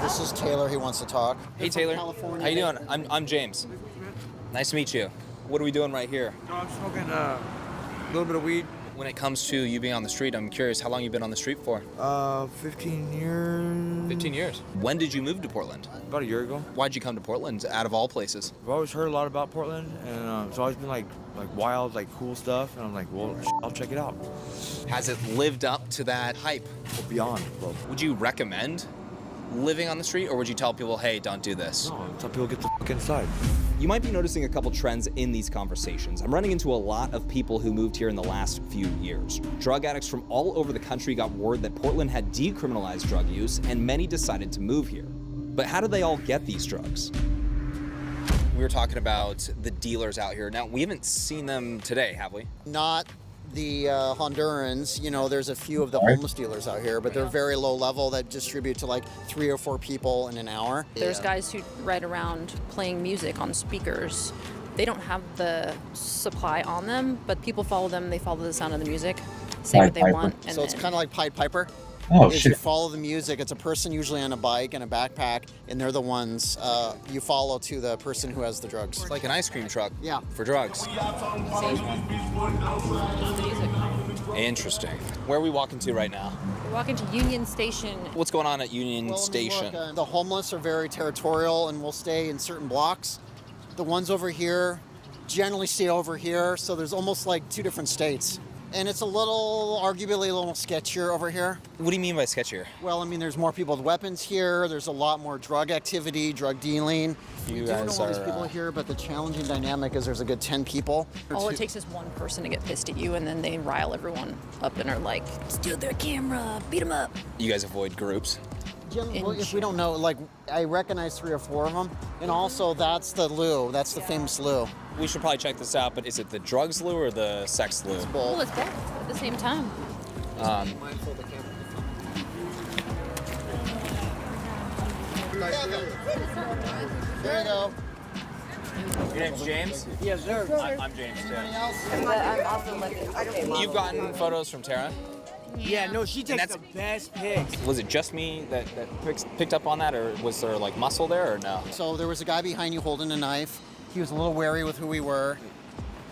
This is Taylor, he wants to talk. Hey Taylor, how you doing? I'm James. Nice to meet you. What are we doing right here? I'm smoking a little bit of weed. When it comes to you being on the street, I'm curious, how long you been on the street for? 15 years. 15 years. When did you move to Portland? About a year ago. Why'd you come to Portland, out of all places? I've always heard a lot about Portland, and it's always been like wild, like cool stuff, and I'm like, well, I'll check it out. Has it lived up to that hype? Well, beyond, bro. Would you recommend living on the street, or would you tell people, hey, don't do this? No, tell people get the fuck inside. You might be noticing a couple trends in these conversations. I'm running into a lot of people who moved here in the last few years. Drug addicts from all over the country got word that Portland had decriminalized drug use, and many decided to move here. But how do they all get these drugs? We were talking about the dealers out here. Now, we haven't seen them today, have we? Not the Hondurans, there's a few of the homeless dealers out here, but they're very low level that distribute to like 3 or 4 people in an hour. There's guys who ride around playing music on speakers. They don't have the supply on them, but people follow them. They follow the sound of the music, say what they want. And So it's kind of like Pied Piper. Oh, is shit. You follow the music. It's a person usually on a bike and a backpack, and they're the ones you follow to the person who has the drugs. It's like an ice cream truck. Yeah. For drugs. Interesting. Where are we walking to right now? We're walking to Union Station. What's going on at Union Well, Station? Look, the homeless are very territorial and will stay in certain blocks. The ones over here generally stay over here, so there's almost like 2 different states. And it's arguably a little sketchier over here. What do you mean by sketchier? Well, I mean, there's more people with weapons here. There's a lot more drug activity, drug dealing. You We do know guys all these are, people here, but the challenging dynamic is there's a good 10 people. All it takes is one person to get pissed at you, and then they rile everyone up and are like, steal their camera, beat them up. You guys avoid groups? Well, if we don't know, like, I recognize 3 or 4 of them. And also, that's the Lou. That's the famous Lou. We should probably check this out, but is it the drugs Lou or the sex Lou? Well, it's both at the same time. There you go. Your name's James? Yes, sir. I'm James, too. I'm also like, You've gotten photos from Tara? Yeah, no, she takes the best pics. Was it just me that picked up on that, or was there like muscle there, or no? So there was a guy behind you holding a knife. He was a little wary with who we were.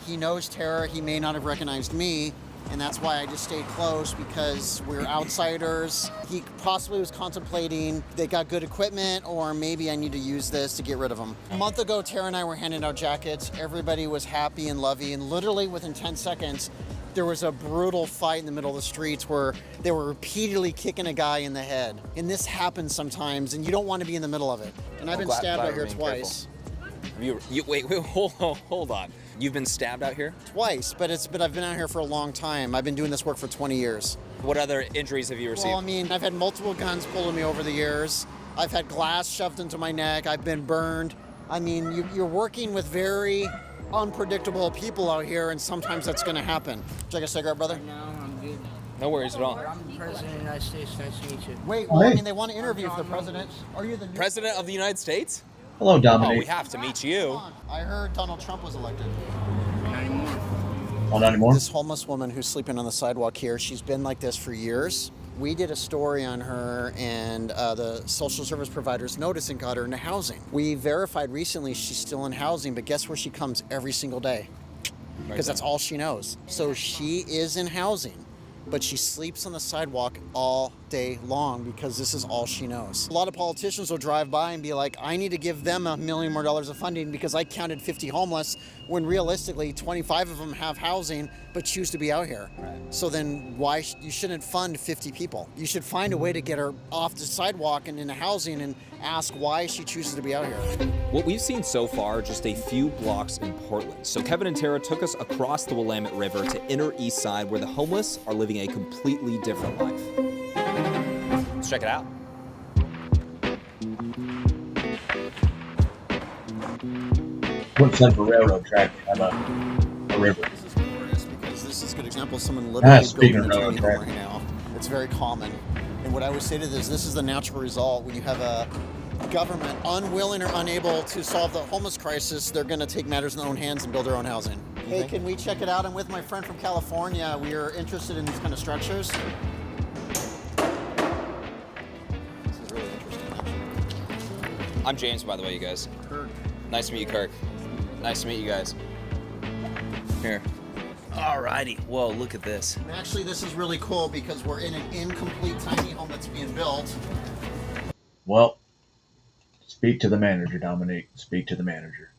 He knows Tara. He may not have recognized me, and that's why I just stayed close, because we're outsiders. He possibly was contemplating they got good equipment, or maybe I need to use this to get rid of them. A month ago, Tara and I were handing out jackets. Everybody was happy and lovey, and literally within 10 seconds, there was a brutal fight in the middle of the streets where they were repeatedly kicking a guy in the head. And this happens sometimes, and you don't want to be in the middle of it. And I've been stabbed out here twice. Wait, hold on. You've been stabbed out here? Twice, but I've been out here for a long time. I've been doing this work for 20 years. What other injuries have you received? Well, I mean, I've had multiple guns pulled on me over the years. I've had glass shoved into my neck. I've been burned. I mean, you're working with very unpredictable people out here, and sometimes that's going to happen. Would you like a cigarette, brother? No, I'm good. No worries at all. I'm the president of the United States. Nice to meet you. Wait, well, I mean, they want to interview for the president. Are you the new President of the United States? Hello, Oh, Dominic. we have to meet you. I heard Donald Trump was elected. Not anymore. Oh, not anymore? This homeless woman who's sleeping on the sidewalk here, she's been like this for years. We did a story on her, and the social service providers noticed and got her into housing. We verified recently she's still in housing, but guess where she comes every single day? Because that's all she knows. So she is in housing, but she sleeps on the sidewalk all day long because this is all she knows. A lot of politicians will drive by and be like, I need to give them $1 million more of funding because I counted 50 homeless, when realistically 25 of them have housing but choose to be out here. So then why you shouldn't fund 50 people? You should find a way to get her off the sidewalk and into housing and ask why she chooses to be out here. What we've seen so far are just a few blocks in Portland. So Kevin and Tara took us across the Willamette River to Inner East Side, where the homeless are living a completely different life. Let's check it out. Looks like a railroad track on a river. This is glorious because this is a good example of someone literally building a tiny home right now. It's very common. And what I would say to this is the natural result. When you have a government unwilling or unable to solve the homeless crisis, they're going to take matters in their own hands and build their own housing. Hey, can we check it out? I'm with my friend from California. We are interested in these kind of structures. This is really interesting, actually. I'm James, by the way, you guys. Kirk. Nice to meet you, Kirk. Nice to meet you guys. Here. Alrighty. Whoa, look at this. And actually, this is really cool because we're in an incomplete tiny home that's being built. Well, speak to the manager, Dominic. Speak to the manager.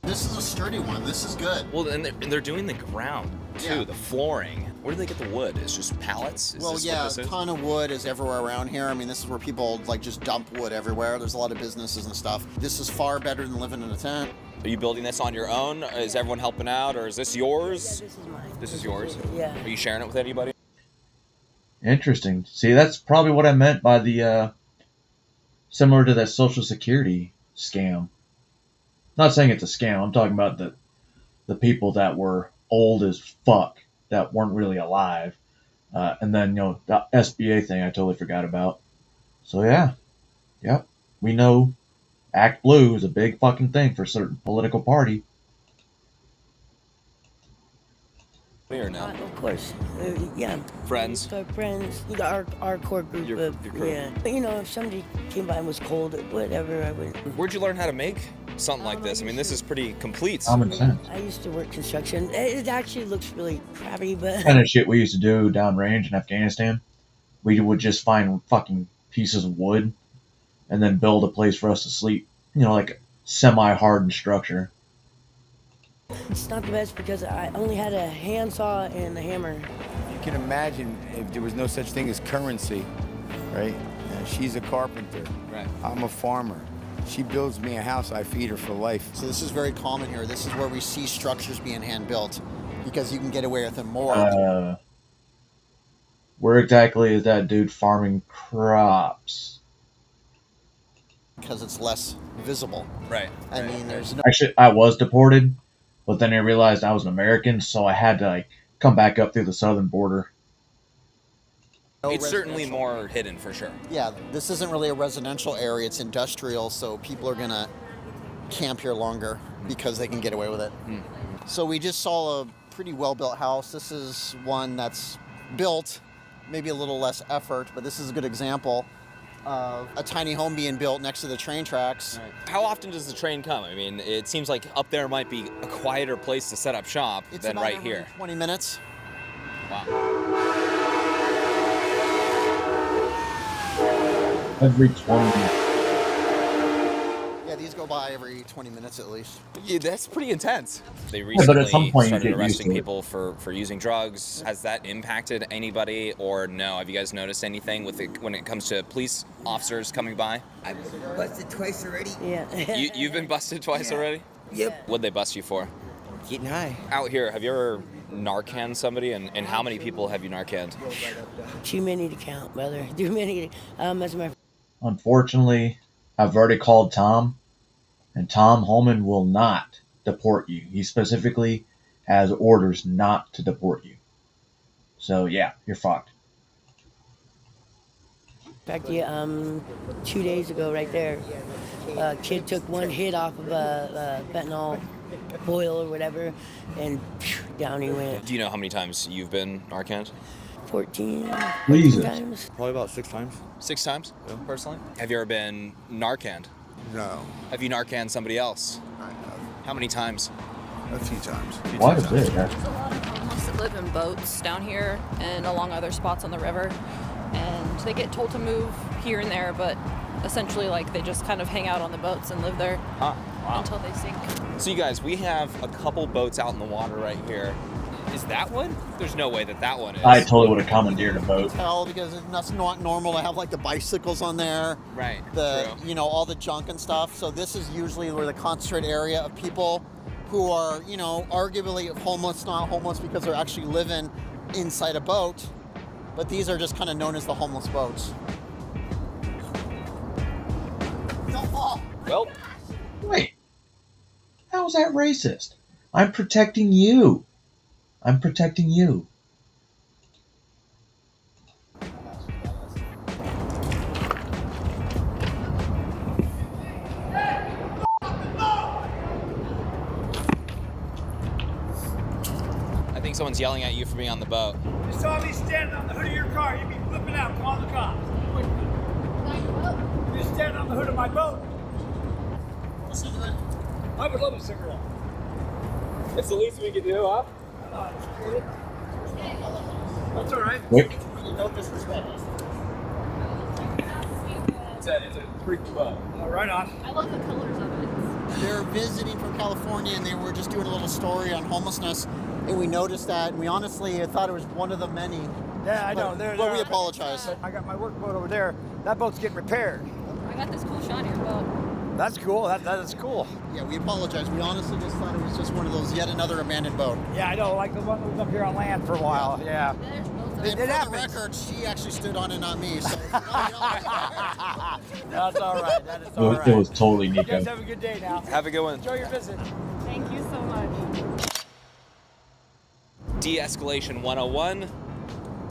This is a sturdy one. This is good. Well, and they're doing the ground, too, the flooring. Where do they get the wood? It's just pallets? Is Well, this yeah, what this a is? ton of wood is everywhere around here. I mean, this is where people like just dump wood everywhere. There's a lot of businesses and stuff. This is far better than living in a tent. Are you building this on your own? Is everyone helping out, or is this yours? Yeah, this is mine. This is yours? Yeah. Are you sharing it with anybody? Interesting. See, that's probably what I meant by the similar to that Social Security scam. Not saying it's a scam. I'm talking about the people that were old as fuck that weren't really alive, and then the SBA thing I totally forgot about. So yeah, yep, we know Act Blue is a big fucking thing for a certain political party. Or no? Of course. Yeah. Friends? Our friends. Our core group Your crew. Yeah. But, if somebody came by and was cold, whatever, I would. Where'd you learn how to make something like this? I mean, this is pretty complete. Common sense. I used to work construction. It actually looks really crappy, but. Kind of shit we used to do downrange in Afghanistan. We would just find fucking pieces of wood and then build a place for us to sleep. Like a semi-hardened structure. It's not the best because I only had a handsaw and a hammer. You can imagine if there was no such thing as currency, right? She's a carpenter. Right. I'm a farmer. She builds me a house, I feed her for life. So this is very common here. This is where we see structures being hand built because you can get away with it more. Where exactly is that dude farming crops? Because it's less visible. Right. I mean, there's no. Actually, I was deported, but then I realized I was an American, so I had to come back up through the southern border. It's certainly more hidden for sure. Yeah, this isn't really a residential area. It's industrial, so people are gonna camp here longer because they can get away with it. So we just saw a pretty well-built house. This is one that's built, maybe a little less effort, but this is a good example of a tiny home being built next to the train tracks. How often does the train come? I mean, it seems like up there might be a quieter place to set up shop than about right every here. 20 minutes. Wow. Every 20 minutes. Yeah, these go by every 20 minutes at least. Yeah, that's pretty intense. They but recently at some point you started get used arresting to it. people for using drugs. Has that impacted anybody or no? Have you guys noticed anything with it when it comes to police officers coming by? I've been busted twice already. Yeah. You've been busted twice already? Yep. What'd they bust you for? Getting high. Out here, have you ever Narcan somebody? And how many people have you Narcaned? Too many to count, brother. Too many. That's my. Unfortunately, I've already called Tom, and Tom Holman will not deport you. He specifically has orders not to deport you. So yeah, you're fucked. In fact, 2 days ago, right there, a kid took one hit off of a fentanyl boil or whatever, and down he went. Do you know how many times you've been Narcaned? 14 Jesus. times. Probably about 6 times. 6 times, personally? Have you ever been Narcaned? No, Have you Narcaned somebody else? I have. How many times? A few times. Why is it? Homeless that live in boats down here and along other spots on the river, and they get told to move here and there, but essentially like they just kind of hang out on the boats and live there until they sink. So you guys, we have a couple boats out in the water right here. Is that one? There's no way that one is. I totally would have commandeered a boat. Tell because that's not normal to have like the bicycles on there. Right. True. All the junk and stuff. So this is usually where the concentrated area of people who are, arguably homeless, not homeless because they're actually living inside a boat. But these are just kind of known as the homeless boats. Don't fall. Well, Wait, how is that racist? I'm protecting you. I'm protecting you. I think someone's yelling at you for being on the boat. You saw me standing on the hood of your car. You'd be flipping out. Call the cops. You're standing on the hood of my boat. A cigarette? I would love a cigarette. It's the least we can do, huh? That's all right. Quick. No disrespect. It's a freak boat. Right on. I love the colors of it. They're visiting from California and they were just doing a little story on homelessness. And we noticed that, and we honestly thought it was one of the many. Yeah, I know. But we apologize. I got my work boat over there. That boat's getting repaired. I got this cool shot of your boat. That's cool. That is cool. Yeah, we apologize. We honestly just thought it was just one of those yet another abandoned boat. Yeah, I know. Like the one that was up here on land for a while. Yeah. And for the record, she actually stood on it, not me. So That's all right. That is all right. It was totally You Nico. guys have a good day now. Have a good one. Enjoy your visit. Thank you so much. De-escalation 101.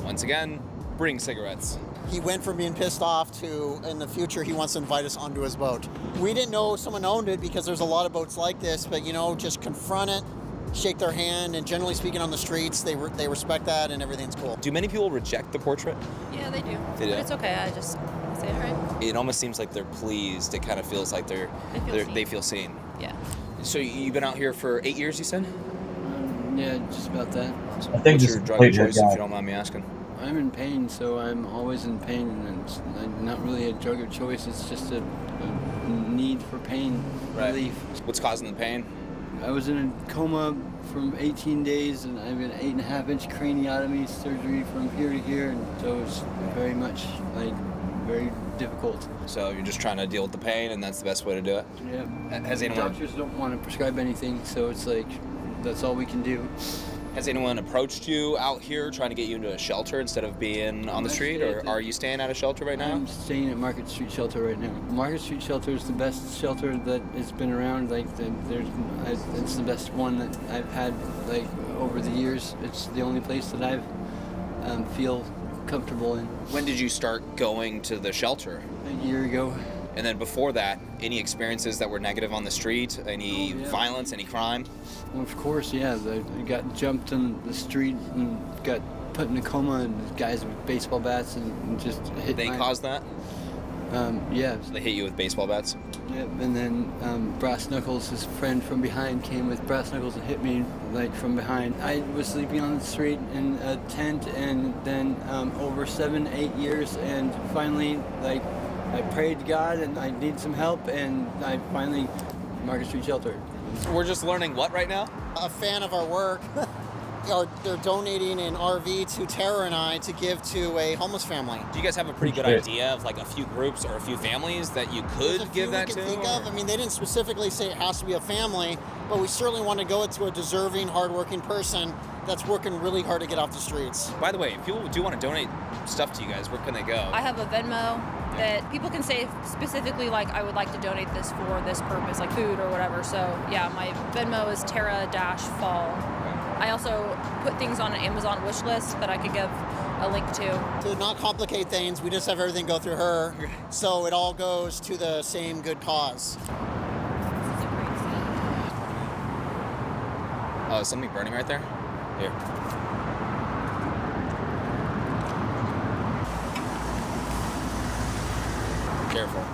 Once again, bring cigarettes. he went from being pissed off to, in the future, he wants to invite us onto his boat. We didn't know someone owned it because there's a lot of boats like this, but, you know, just confront it, shake their hand, and generally speaking on the streets, they respect that and everything's cool. Do many people reject the portrait? Yeah, they do. They do? But it's okay. I just say, all right. It almost seems like they're pleased. It kind of feels like they feel seen. Yeah. So you've been out here for 8 years, you said? Yeah, just about that. I think What's your drug of choice, if you don't mind me asking? I'm in pain, so I'm always in pain, and it's not really a drug of choice. It's just a need for pain relief. What's causing the pain? I was in a coma from 18 days, and I have an 8.5-inch craniotomy surgery from here to here, and so it's very much very difficult. So you're just trying to deal with the pain, and that's the best way to do it? Yeah. Has anyone... Doctors don't want to prescribe anything, so it's like that's all we can do. Has anyone approached you out here trying to get you into a shelter instead of being on the street, or are you staying at a shelter right now? I'm staying at Market Street Shelter right now. Market Street Shelter is the best shelter that has been around. It's the best one that I've had over the years. It's the only place that I've feel comfortable in. When did you start going to the shelter? A year ago. And then before that, any experiences that were negative on the street? Any violence, any crime? Well, of course, yeah. I got jumped in the street and got put in a coma, and guys with baseball bats and just hit. They caused that? Yeah. So they hit you with baseball bats? Yep, and then Brass Knuckles, his friend from behind, came with Brass Knuckles and hit me like from behind. I was sleeping on the street in a tent, and then over 7-8 years, and finally, like, I prayed to God and I need some help, and I finally Market Street Shelter. We're just learning what right now? A fan of our work. They're donating an RV to Tara and I to give to a homeless family. Do you guys have a pretty good idea of like a few groups or a few families that you could give that to? Think of. I mean, they didn't specifically say it has to be a family, but we certainly want to go it to a deserving, hardworking person that's working really hard to get off the streets. By the way, if people do want to donate stuff to you guys, where can they go? I have a Venmo that people can say specifically, like, I would like to donate this for this purpose, like food or whatever. So yeah, my Venmo is Tara-Fall. I also put things on an Amazon wish list that I could give a link to. To not complicate things, we just have everything go through her, so it all goes to the same good cause. Oh, is something burning right there? Here. Careful.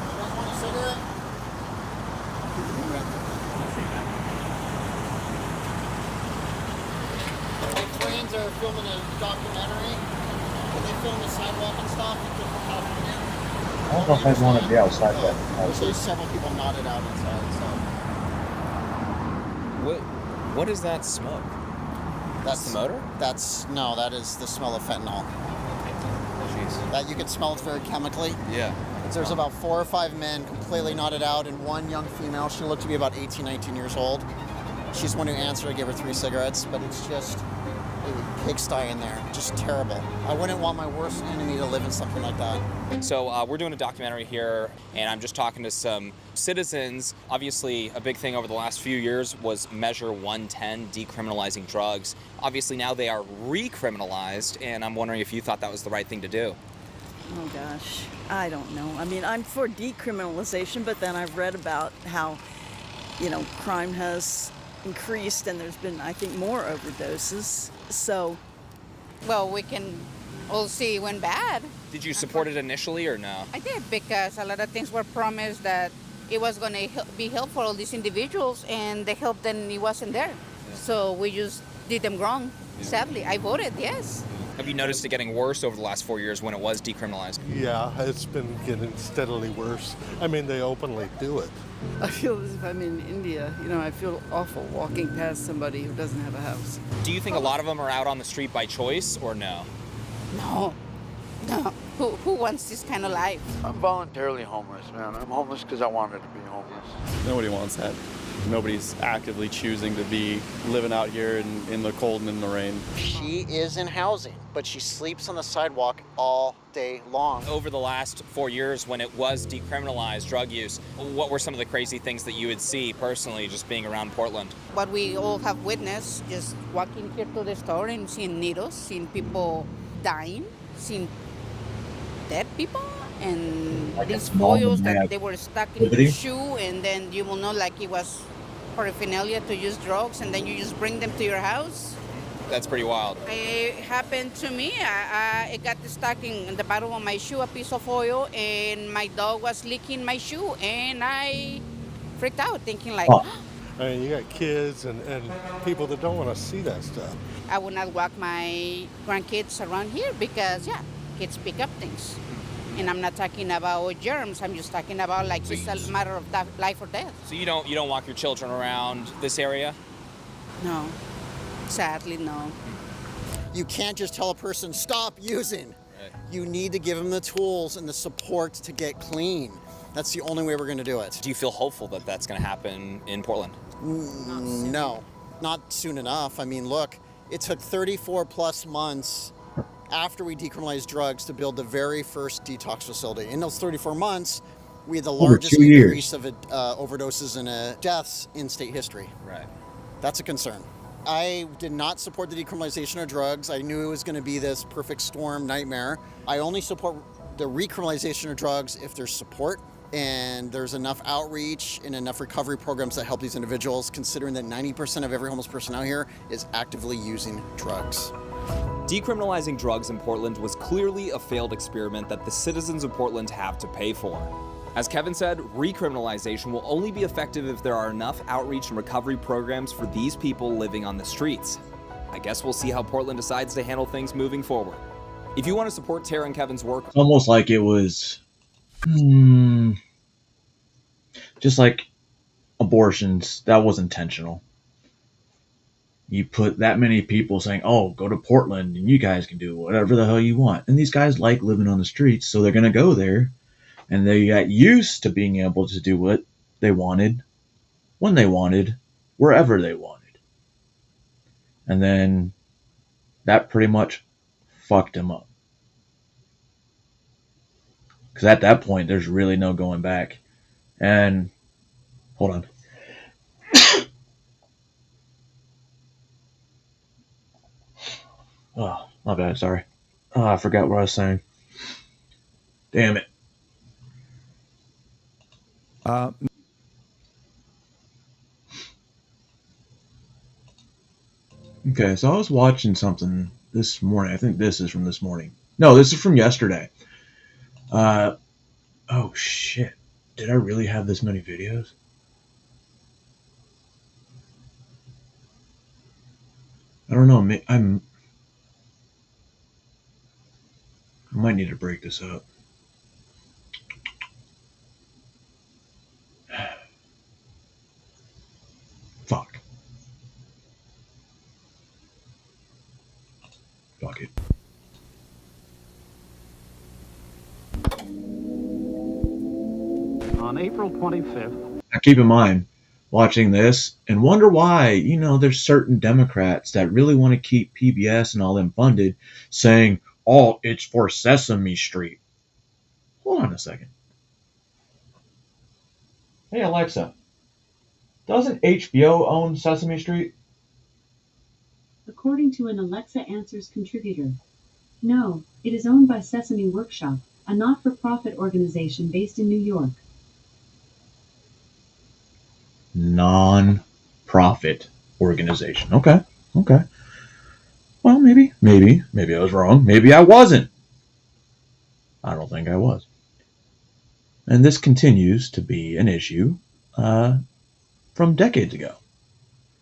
You guys want a cigarette? Friends are filming a documentary. When they film the sidewalk and stuff, you can come out in. I don't know if I'd want to be outside that. There's several people nodded out inside. So. What is that smoke? That's the motor? No, that is the smell of fentanyl. Jeez. That you can smell. It's very chemically. Yeah. There's about 4 or 5 men completely nodded out, and one young female. She looked to be about 18, 19 years old. She's the one who answered. I gave her 3 cigarettes, but it's just a pigsty in there. Just terrible. I wouldn't want my worst enemy to live in something like that. So we're doing a documentary here, and I'm just talking to some citizens. Obviously, a big thing over the last few years was Measure 110, decriminalizing drugs. Obviously, now they are recriminalized, and I'm wondering if you thought that was the right thing to do. Oh gosh, I don't know. I mean, I'm for decriminalization, but then I've read about how, crime has increased and there's been, I think, more overdoses. So, well, we can all see it went bad. Did you support it initially or no? I did, because a lot of things were promised that it was going to be helpful for all these individuals, and the help then it wasn't there. Yeah. So we just did them wrong. Yeah. Sadly, I voted yes. Have you noticed it getting worse over the last 4 years when it was decriminalized? Yeah, it's been getting steadily worse. I mean, they openly do it. I feel as if I'm in India. I feel awful walking past somebody who doesn't have a house. Do you think a lot of them are out on the street by choice or no? No. Who wants this kind of life? I'm voluntarily homeless, man. I'm homeless because I wanted to be homeless. Nobody wants that. Nobody's actively choosing to be living out here in the cold and in the rain. She is in housing, but she sleeps on the sidewalk all day long. Over the last 4 years, when it was decriminalized drug use, what were some of the crazy things that you would see personally just being around Portland? What we all have witnessed, just walking here to the store and seeing needles, seeing people dying, seeing dead people, and like these foils that they were stuck in your shoe, and then you will know like it was paraphernalia to use drugs, and then you just bring them to your house. That's pretty wild. It happened to me. I got stuck in the bottom of my shoe, a piece of oil, and my dog was licking my shoe, and I freaked out, thinking like, I mean, you got kids and people that don't want to see that stuff. I would not walk my grandkids around here because, kids pick up things. And I'm not talking about germs. I'm just talking about like it's a matter of life or death. So you don't walk your children around this area? No, sadly no. You can't just tell a person stop using. Right. You need to give them the tools and the support to get clean. That's the only way we're going to do it. Do you feel hopeful that that's going to happen in Portland? No, not soon enough. I mean, look, it took 34 plus months after we decriminalized drugs to build the very first detox facility. In those 34 months, we had the largest increase of overdoses and deaths in state history. Right. That's a concern. I did not support the decriminalization of drugs. I knew it was going to be this perfect storm nightmare. I only support the recriminalization of drugs, if there's support and there's enough outreach and enough recovery programs that help these individuals, considering that 90% of every homeless person out here is actively using drugs. Decriminalizing drugs in Portland was clearly a failed experiment that the citizens of Portland have to pay for. As Kevin said, recriminalization will only be effective if there are enough outreach and recovery programs for these people living on the streets. I guess we'll see how Portland decides to handle things moving forward. If you want to support Tara and Kevin's work... It's almost like it was... just like abortions, that was intentional. You put that many people saying, oh, go to Portland and you guys can do whatever the hell you want. And these guys like living on the streets, so they're going to go there. And they got used to being able to do what they wanted, when they wanted, wherever they wanted. And then that pretty much fucked them up. Because at that point, there's really no going back. And, hold on. Oh, my bad, sorry. Oh, I forgot what I was saying. Damn it. Okay, so I was watching something this morning. I think this is from this morning. No, this is from yesterday. Oh, shit. Did I really have this many videos? I don't know. I might need to break this up. Fuck. Fuck it. On April 25th. Now keep in mind, watching this, and wonder why, you know, there's certain Democrats that really want to keep PBS and all them funded, saying, oh, it's for Sesame Street. Hold on a second. Hey, Alexa. Doesn't HBO own Sesame Street? According to an Alexa Answers contributor, no, it is owned by Sesame Workshop, a not-for-profit organization based in New York. Non-profit organization. Okay. Well, maybe I was wrong. Maybe I wasn't. I don't think I was. And this continues to be an issue from decades ago.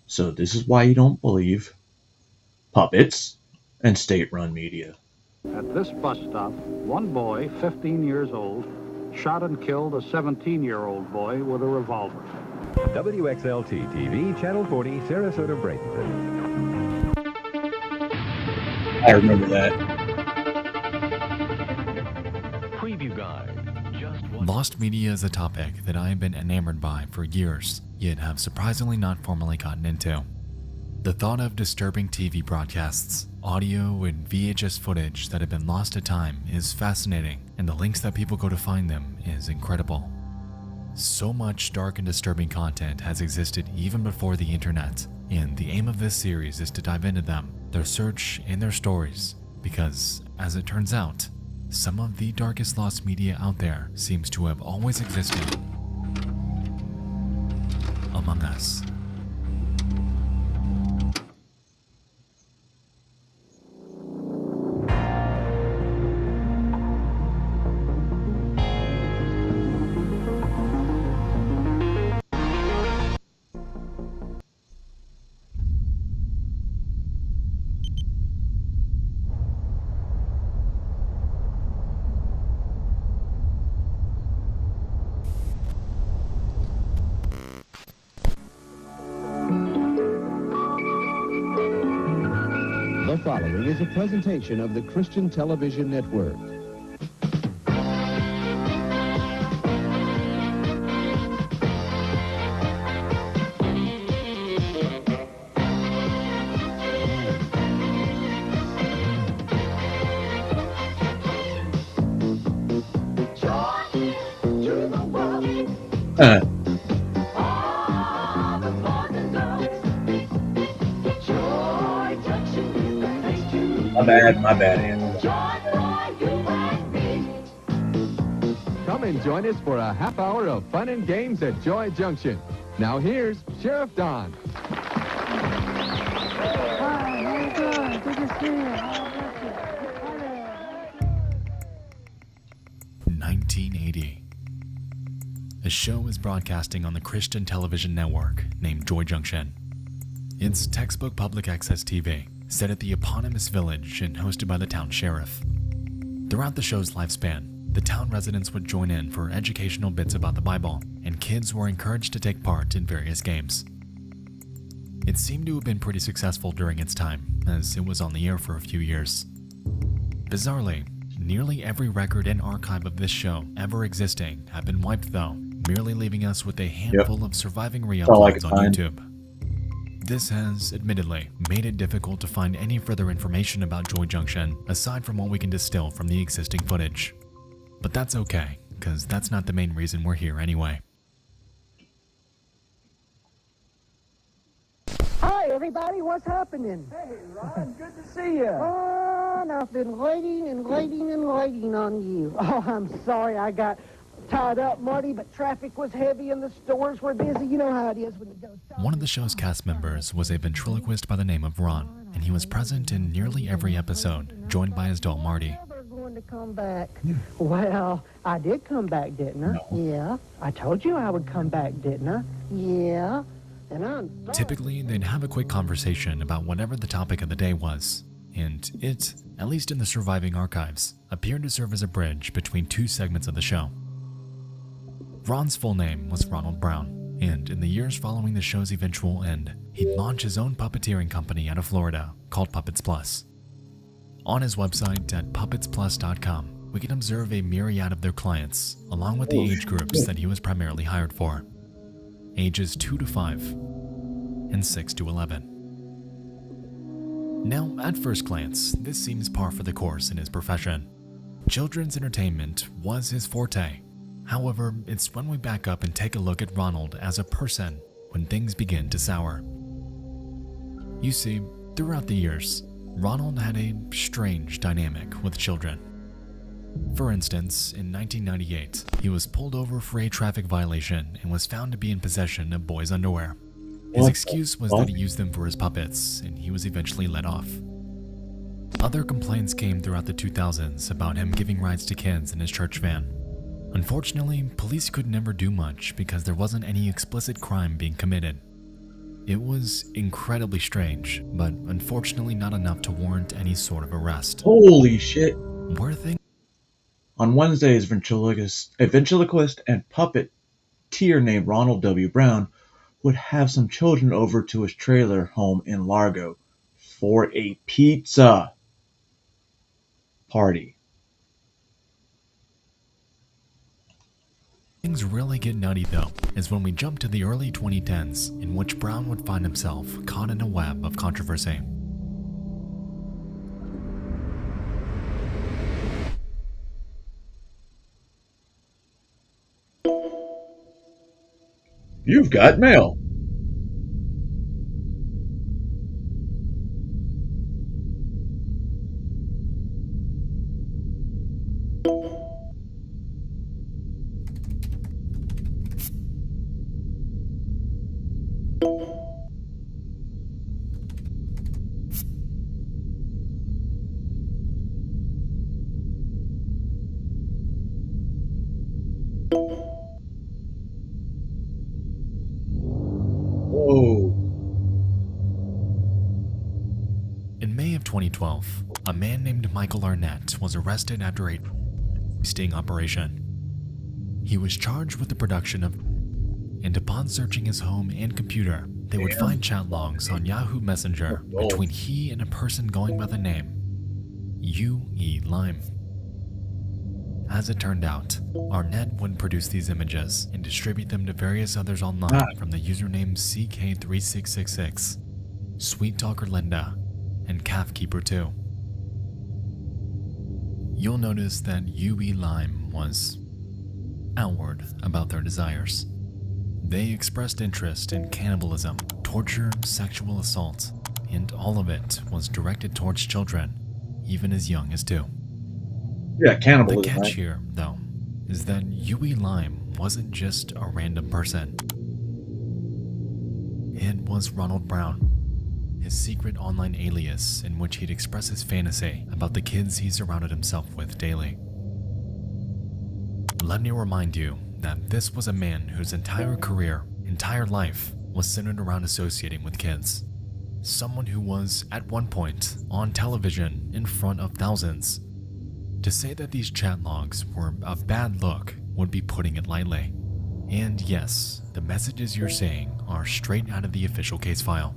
So this is why you don't believe puppets and state-run media. At this bus stop, one boy, 15 years old, shot and killed a 17-year-old boy with a revolver. WXLT-TV, Channel 40, Sarasota, Bradenton. I remember that. Preview guide. Lost media is a topic that I have been enamored by for years, yet have surprisingly not formally gotten into. The thought of disturbing TV broadcasts, audio and VHS footage that have been lost to time is fascinating, and the links that people go to find them is incredible. So much dark and disturbing content has existed even before the internet, and the aim of this series is to dive into them, their search and their stories, because, as it turns out, some of the darkest lost media out there seems to have always existed among us. The following is a presentation of the Christian Television Network. My bad, Andrew. Come and join us for a half hour of fun and games at Joy Junction. Now here's Sheriff Don. Hi, how you doing? Good to see you. 1980. A show is broadcasting on the Christian television network named Joy Junction. It's textbook public access TV, set at the eponymous village and hosted by the town sheriff. Throughout the show's lifespan, the town residents would join in for educational bits about the Bible, and kids were encouraged to take part in various games. It seemed to have been pretty successful during its time, as it was on the air for a few years. Bizarrely, nearly every record and archive of this show ever existing have been wiped though, merely leaving us with a handful of surviving re-uploads on YouTube. This has, admittedly, made it difficult to find any further information about Joy Junction aside from what we can distill from the existing footage. But that's okay, because that's not the main reason we're here anyway. Hi, everybody. What's happening? Hey, Ron, good to see you. Ron, I've been waiting and waiting and waiting on you. Oh, I'm sorry I got tied up, Marty, but traffic was heavy and the stores were busy. You know how it is when you go shopping. One of the show's cast members was a ventriloquist by the name of Ron, and he was present in nearly every episode, joined by his doll Marty. Going to come back. Well, I did come back, didn't I? No. Yeah. I told you I would come back, didn't I? Yeah. And I'm sorry. Typically, they'd have a quick conversation about whatever the topic of the day was, and it, at least in the surviving archives, appeared to serve as a bridge between two segments of the show. Ron's full name was Ronald Brown, and in the years following the show's eventual end, he'd launch his own puppeteering company out of Florida called Puppets Plus. On his website at puppetsplus.com, we can observe a myriad of their clients, along with the age groups that he was primarily hired for. Ages 2 to 5 and 6 to 11. Now, at first glance, this seems par for the course in his profession. Children's entertainment was his forte. However, it's when we back up and take a look at Ronald as a person when things begin to sour. You see, throughout the years, Ronald had a strange dynamic with children. For instance, in 1998, he was pulled over for a traffic violation and was found to be in possession of boys' underwear. His excuse was that he used them for his puppets, and he was eventually let off. Other complaints came throughout the 2000s about him giving rides to kids in his church van. Unfortunately, police could never do much because there wasn't any explicit crime being committed. It was incredibly strange, but unfortunately not enough to warrant any sort of arrest. Holy shit. Were things... On Wednesdays, a ventriloquist and puppeteer named Ronald W. Brown would have some children over to his trailer home in Largo for a pizza party. Things really get nutty though, is when we jump to the early 2010s, in which Brown would find himself caught in a web of controversy. You've got mail. In May of 2012, a man named Michael Arnett was arrested after a sting operation. He was charged with the production of, and upon searching his home and computer, they would find chat logs on Yahoo Messenger between he and a person going by the name U.E. Lime. As it turned out, Arnett would produce these images and distribute them to various others online from the username CK3666, Sweet Talker Linda, and Calfkeeper 2. You'll notice that U.E. Lime was outward about their desires. They expressed interest in cannibalism, torture, sexual assault, and all of it was directed towards children, even as young as 2. Yeah, cannibalism. The catch here, though, is that Huey Lime wasn't just a random person. It was Ronald Brown, his secret online alias in which he'd express his fantasy about the kids he surrounded himself with daily. Let me remind you that this was a man whose entire career, entire life, was centered around associating with kids. Someone who was, at one point, on television in front of thousands. To say that these chat logs were a bad look would be putting it lightly. And yes, the messages you're seeing are straight out of the official case file.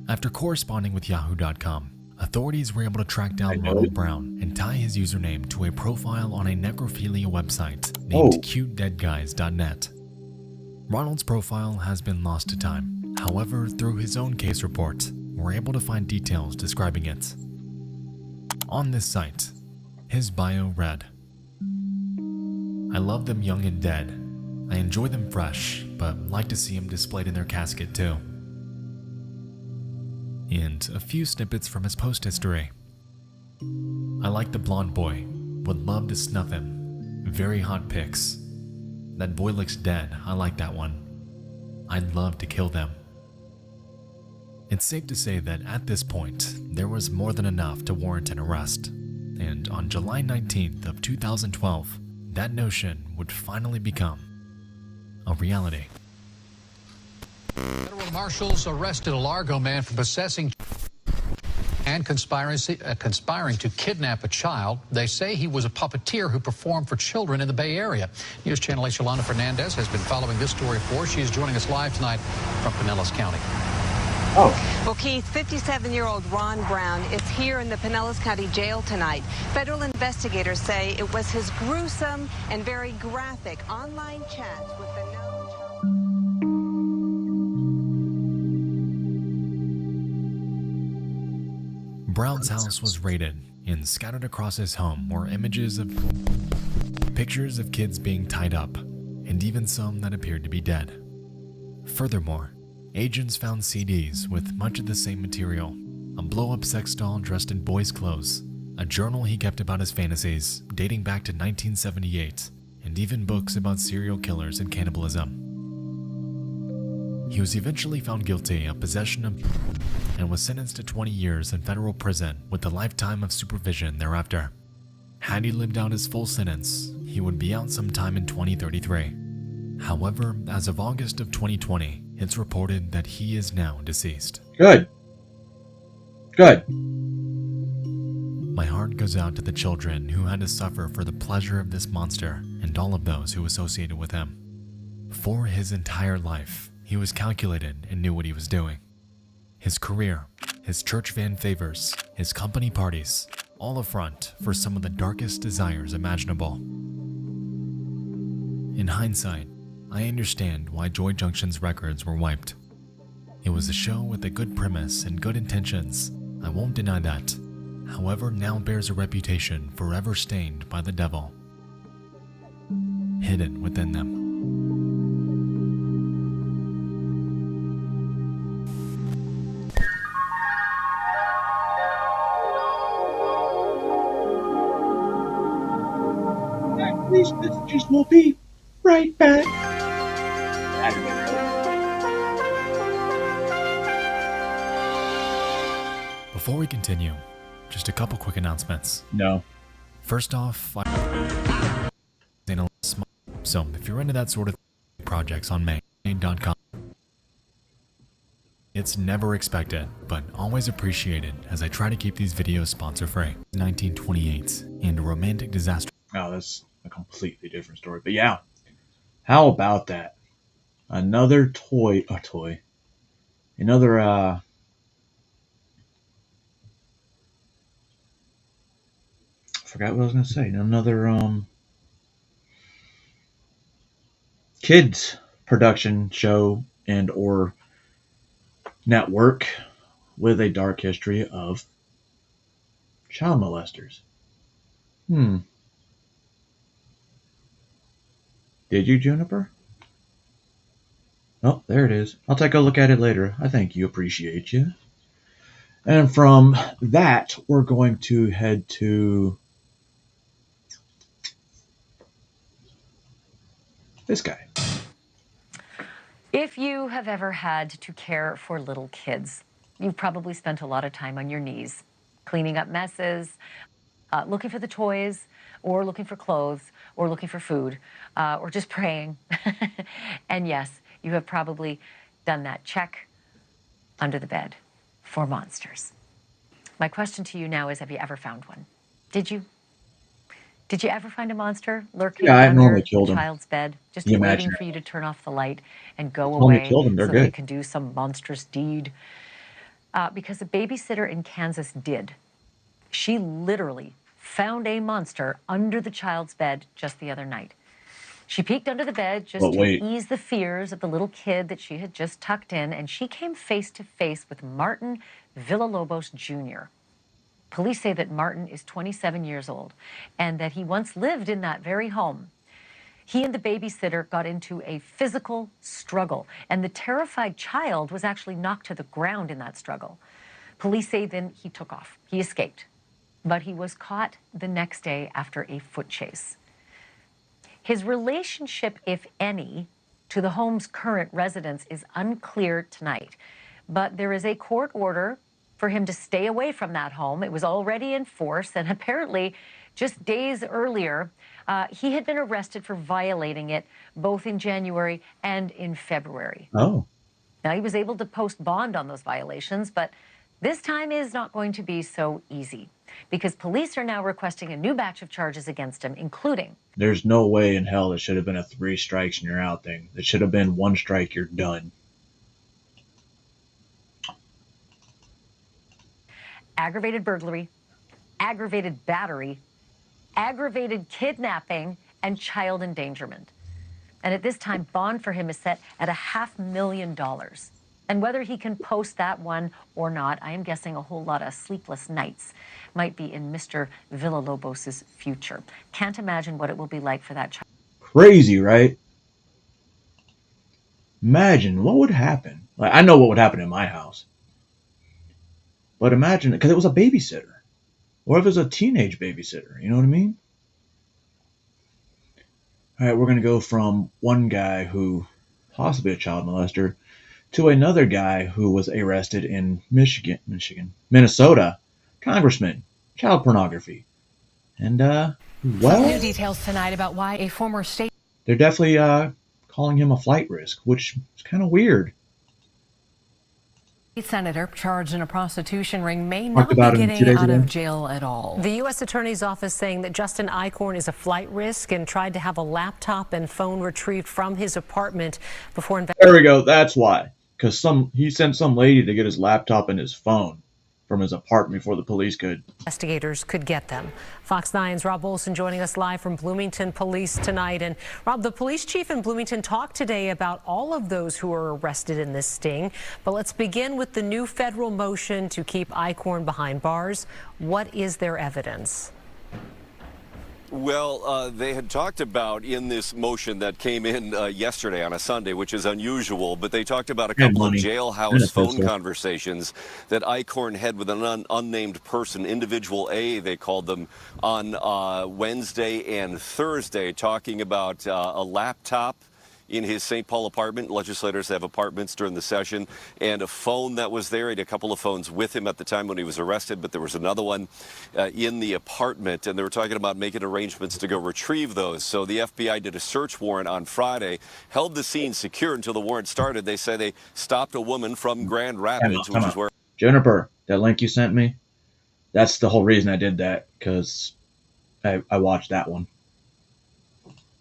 After corresponding with Yahoo.com, authorities were able to track down Ronald Brown and tie his username to a profile on a necrophilia website named cutedeadguys.net. Ronald's profile has been lost to time. However, through his own case report, we're able to find details describing it. On this site, his bio read, "I love them young and dead. I enjoy them fresh, but like to see them displayed in their casket too." And a few snippets from his post history. "I like the blonde boy. Would love to snuff him. Very hot pics. That boy looks dead. I like that one. I'd love to kill them." It's safe to say that at this point, there was more than enough to warrant an arrest. And on July 19th of 2012, that notion would finally become a reality. Federal marshals arrested a Largo man for possessing and conspiring to kidnap a child. They say he was a puppeteer who performed for children in the Bay Area. News Channel 8's Yolanda Fernandez has been following this story for us. She is joining us live tonight from Pinellas County. Well, Keith, 57-year-old Ron Brown is here in the Pinellas County Jail tonight. Federal investigators say it was his gruesome and very graphic online chats with the known Brown's house was raided, and scattered across his home were pictures of kids being tied up, and even some that appeared to be dead. Furthermore, agents found CDs with much of the same material, a blow-up sex doll dressed in boys' clothes, a journal he kept about his fantasies dating back to 1978, and even books about serial killers and cannibalism. He was eventually found guilty of possession of and was sentenced to 20 years in federal prison with a lifetime of supervision thereafter. Had he lived out his full sentence, he would be out sometime in 2033. However, as of August of 2020, it's reported that he is now deceased. Good. My heart goes out to the children who had to suffer for the pleasure of this monster and all of those who associated with him. For his entire life, he was calculated and knew what he was doing. His career, his church van favors, his company parties, all a front for some of the darkest desires imaginable. In hindsight, I understand why Joy Junction's records were wiped. It was a show with a good premise and good intentions, I won't deny that. However, now bears a reputation forever stained by the devil, hidden within them. These messages will be right back. Before we continue, just a couple quick announcements. No. First off, so if you're into that sort of projects on May.com, it's never expected, but always appreciated as I try to keep these videos sponsor-free. 1928 and a romantic disaster. Oh, that's a completely different story. But yeah, how about that? Another another I forgot what I was gonna say. Another kids production show and or network with a dark history of child molesters. Did you, Juniper? Oh, there it is. I'll take a look at it later. I thank you. Appreciate you. And from that, we're going to head to this guy. If you have ever had to care for little kids, you've probably spent a lot of time on your knees, cleaning up messes, looking for the toys, or looking for clothes, or looking for food, or just praying. And yes, you have probably done that check under the bed for monsters. My question to you now is, have you ever found one? Did you? Did you ever find a monster lurking under a child's bed, just waiting for you to turn off the light and go away so that you can do some monstrous deed? Because a babysitter in Kansas did. She literally found a monster under the child's bed just the other night. She peeked under the bed just to ease the fears of the little kid that she had just tucked in, and she came face to face with Martin Villalobos Jr. Police say that Martin is 27 years old and that he once lived in that very home. He and the babysitter got into a physical struggle, and the terrified child was actually knocked to the ground in that struggle. Police say then he took off. He escaped, but he was caught the next day after a foot chase. His relationship, if any, to the home's current residents is unclear tonight, but there is a court order for him to stay away from that home. It was already in force, and apparently just days earlier, he had been arrested for violating it both in January and in February. Oh. Now, he was able to post bond on those violations, but this time is not going to be so easy because police are now requesting a new batch of charges against him, including... There's no way in hell it should have been a 3 strikes and you're out thing. It should have been 1 strike, you're done. Aggravated burglary, aggravated battery, aggravated kidnapping, and child endangerment. And at this time, bond for him is set at $500,000. And whether he can post that one or not, I am guessing a whole lot of sleepless nights might be in Mr. Villalobos' future. Can't imagine what it will be like for that child. Crazy, right? Imagine what would happen. Like, I know what would happen in my house. But imagine, because it was a babysitter. Or if it was a teenage babysitter, you know what I mean? All right, we're going to go from one guy who, possibly a child molester, to another guy who was arrested in Minnesota, congressman, child pornography. And, well... New details tonight about why a former state... They're definitely calling him a flight risk, which is kind of weird. Senator charged in a prostitution ring may not be getting out of jail at all. The U.S. Attorney's Office saying that Justin Eichhorn is a flight risk and tried to have a laptop and phone retrieved from his apartment before... There we go. That's why. Because he sent some lady to get his laptop and his phone from his apartment before the police could. Investigators could get them. Fox 9's Rob Olson joining us live from Bloomington Police tonight. And Rob, the police chief in Bloomington talked today about all of those who are arrested in this sting. But let's begin with the new federal motion to keep Eichhorn behind bars. What is their evidence? Well, they had talked about in this motion that came in yesterday on a Sunday, which is unusual, but they talked about a couple of jailhouse phone conversations that Eichhorn had with an unnamed person, Individual A, they called them, on Wednesday and Thursday, talking about a laptop in his St. Paul apartment. Legislators have apartments during the session, and a phone that was there. He had a couple of phones with him at the time when he was arrested, but there was another one in the apartment, and they were talking about making arrangements to go retrieve those. So the FBI did a search warrant on Friday, held the scene secure until the warrant started. They say they stopped a woman from Grand Rapids, which is where... Juniper, that link you sent me, that's the whole reason I did that, because I watched that one.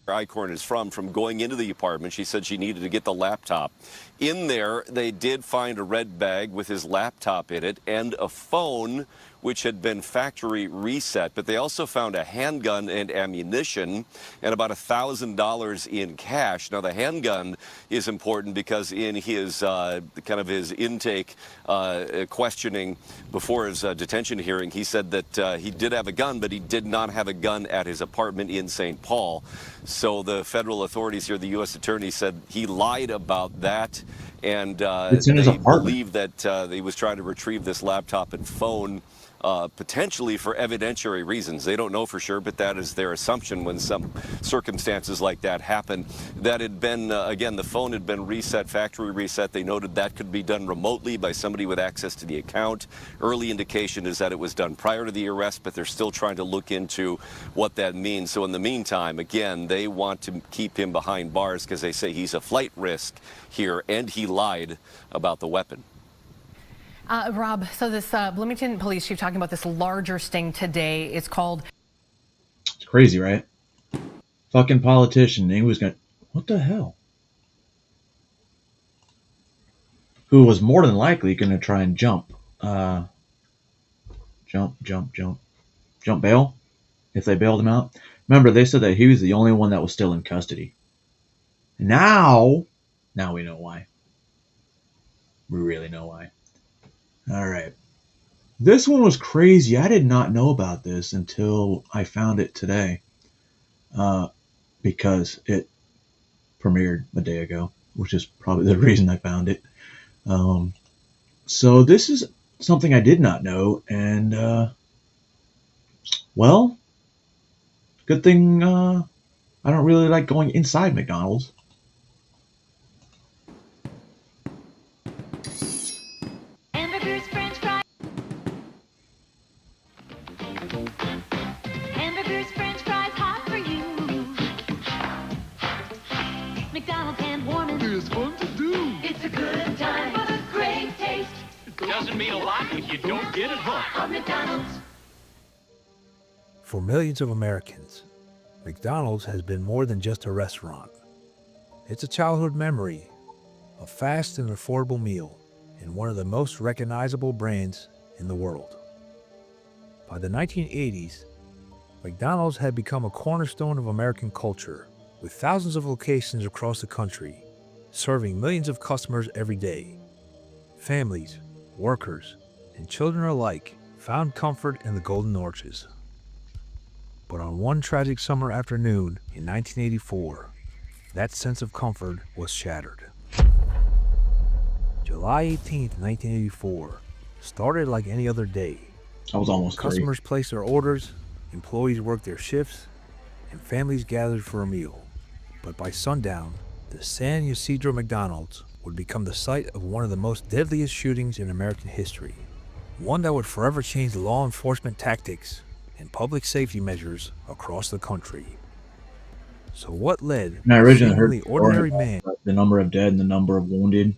Eichhorn is from going into the apartment. She said she needed to get the laptop In there, they did find a red bag with his laptop in it and a phone which had been factory reset. But they also found a handgun and ammunition and about $1,000 in cash. Now, the handgun is important because in his kind of his intake questioning before his detention hearing, he said that he did have a gun, but he did not have a gun at his apartment in St. Paul. So the federal authorities here, the U.S. attorney, said he lied about that. And It's in his they apartment. believe that he was trying to retrieve this laptop and phone potentially for evidentiary reasons. They don't know for sure, but that is their assumption when some circumstances like that happen. That had been, again, the phone had been reset, factory reset. They noted that could be done remotely by somebody with access to the account. Early indication is that it was done prior to the arrest, but they're still trying to look into what that means. So in the meantime, again, they want to keep him behind bars because they say he's a flight risk here, and he lied about the weapon. Rob, so this Bloomington police chief talking about this larger sting today. It's called... It's crazy, right? Fucking politician. He was going to... What the hell? Who was more than likely going to try and jump bail if they bailed him out. Remember, they said that he was the only one that was still in custody. Now we know why. We really know why. All right. This one was crazy. I did not know about this until I found it today. Because it premiered a day ago, which is probably the reason I found it. So this is something I did not know, and well, good thing I don't really like going inside McDonald's. Hamburgers, French fries. Hamburgers, French fries, hot for you. McDonald's hand warming. It's fun to do. It's a good time for the great taste. It doesn't mean a lot if you don't get it hot. On McDonald's. For millions of Americans, McDonald's has been more than just a restaurant. It's a childhood memory, a fast and affordable meal, and one of the most recognizable brands in the world. By the 1980s, McDonald's had become a cornerstone of American culture, with thousands of locations across the country, serving millions of customers every day. Families, workers, and children alike found comfort in the Golden Arches. But on one tragic summer afternoon in 1984, that sense of comfort was shattered. July 18th, 1984, started like any other day. I was almost Customers placed their orders, employees worked their shifts, and families gathered for a meal. But by sundown, the San Ysidro McDonald's would become the site of one of the most deadliest shootings in American history. One that would forever change law enforcement tactics and public safety measures across the country. So what led And I originally heard the ordinary man the number of dead and the number of wounded,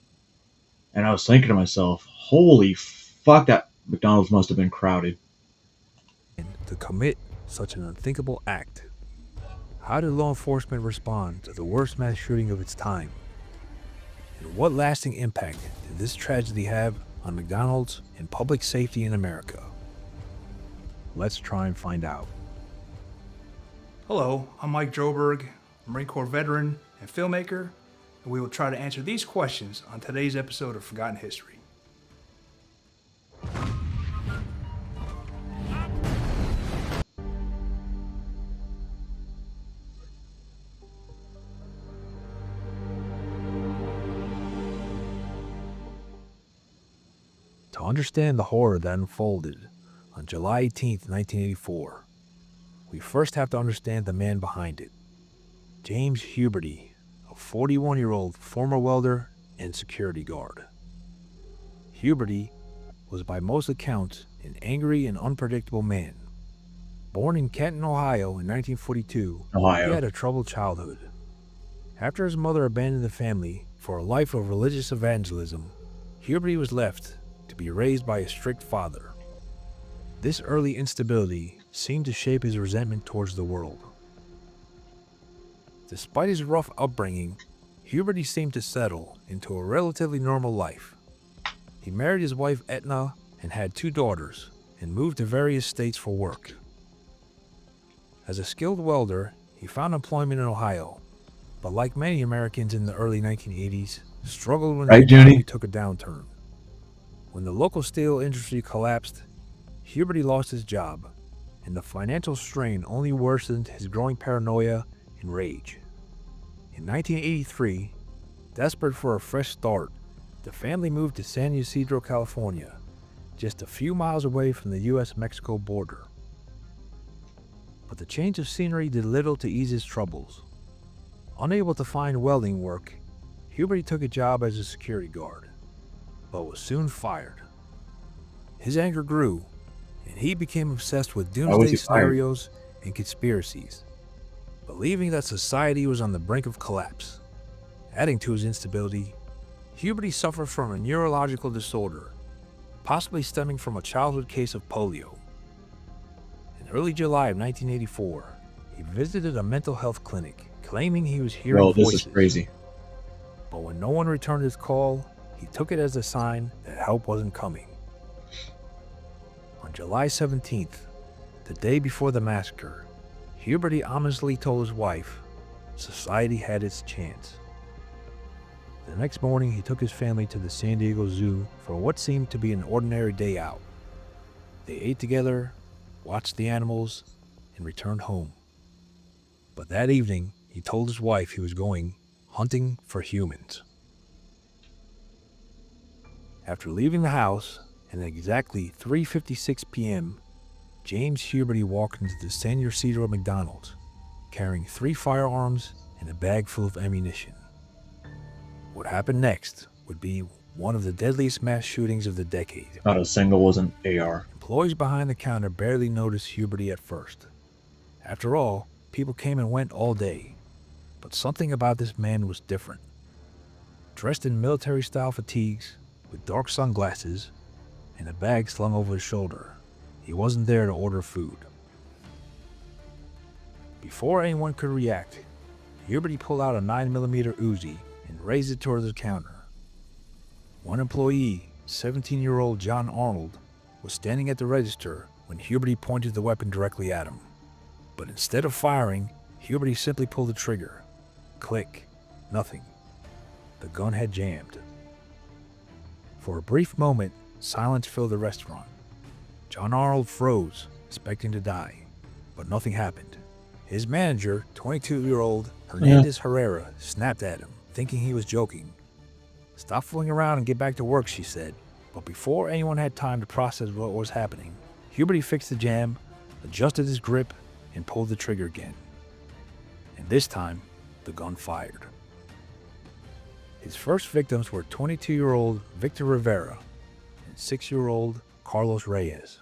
and I was thinking to myself, holy fuck, that McDonald's must have been crowded. to commit such an unthinkable act? How did law enforcement respond to the worst mass shooting of its time? And what lasting impact did this tragedy have on McDonald's and public safety in America? Let's try and find out. Hello, I'm Mike Droberg, a Marine Corps veteran and filmmaker, and we will try to answer these questions on today's episode of Forgotten History. To understand the horror that unfolded on July 18th, 1984, we first have to understand the man behind it. James Huberty, a 41-year-old former welder and security guard. Huberty was by most accounts an angry and unpredictable man. Born in Canton, Ohio in 1942, he had a troubled childhood. After his mother abandoned the family for a life of religious evangelism, Huberty was left to be raised by a strict father. This early instability seemed to shape his resentment towards the world. Despite his rough upbringing, Huberty seemed to settle into a relatively normal life. He married his wife Etna and had 2 daughters, and moved to various states for work. As a skilled welder, he found employment in Ohio, but like many Americans in the early 1980s, struggled when the economy took a downturn. When the local steel industry collapsed, Huberty lost his job, and the financial strain only worsened his growing paranoia and rage. In 1983, desperate for a fresh start, the family moved to San Ysidro, California, just a few miles away from the US-Mexico border. But the change of scenery did little to ease his troubles. Unable to find welding work, Huberty took a job as a security guard, but was soon fired. His anger grew, and he became obsessed with doomsday scenarios and conspiracies, believing that society was on the brink of collapse. Adding to his instability, Huberty suffered from a neurological disorder, possibly stemming from a childhood case of polio. In early July of 1984, he visited a mental health clinic, claiming he was hearing voices. This is crazy. But when no one returned his call, he took it as a sign that help wasn't coming. On July 17th, the day before the massacre, Huberty ominously told his wife society had its chance. The next morning, he took his family to the San Diego Zoo for what seemed to be an ordinary day out. They ate together, watched the animals, and returned home. But that evening, he told his wife he was going hunting for humans. After leaving the house, at exactly 3:56 p.m., James Huberty walked into the San Ysidro McDonald's, carrying 3 firearms and a bag full of ammunition. What happened next would be one of the deadliest mass shootings of the decade. Not a single was an AR. Employees behind the counter barely noticed Huberty at first. After all, people came and went all day, but something about this man was different. Dressed in military-style fatigues, with dark sunglasses, and a bag slung over his shoulder, he wasn't there to order food. Before anyone could react, Huberty pulled out a 9mm Uzi and raised it toward the counter. One employee, 17-year-old John Arnold, was standing at the register when Huberty pointed the weapon directly at him. But instead of firing, Huberty simply pulled the trigger. Click. Nothing. The gun had jammed. For a brief moment, silence filled the restaurant. John Arnold froze, expecting to die, but nothing happened. His manager, 22-year-old Hernandez Herrera, snapped at him, thinking he was joking. "Stop fooling around and get back to work," she said. But before anyone had time to process what was happening, Huberty fixed the jam, adjusted his grip, and pulled the trigger again. And this time, the gun fired. His first victims were 22-year-old Victor Rivera and 6-year-old Carlos Reyes.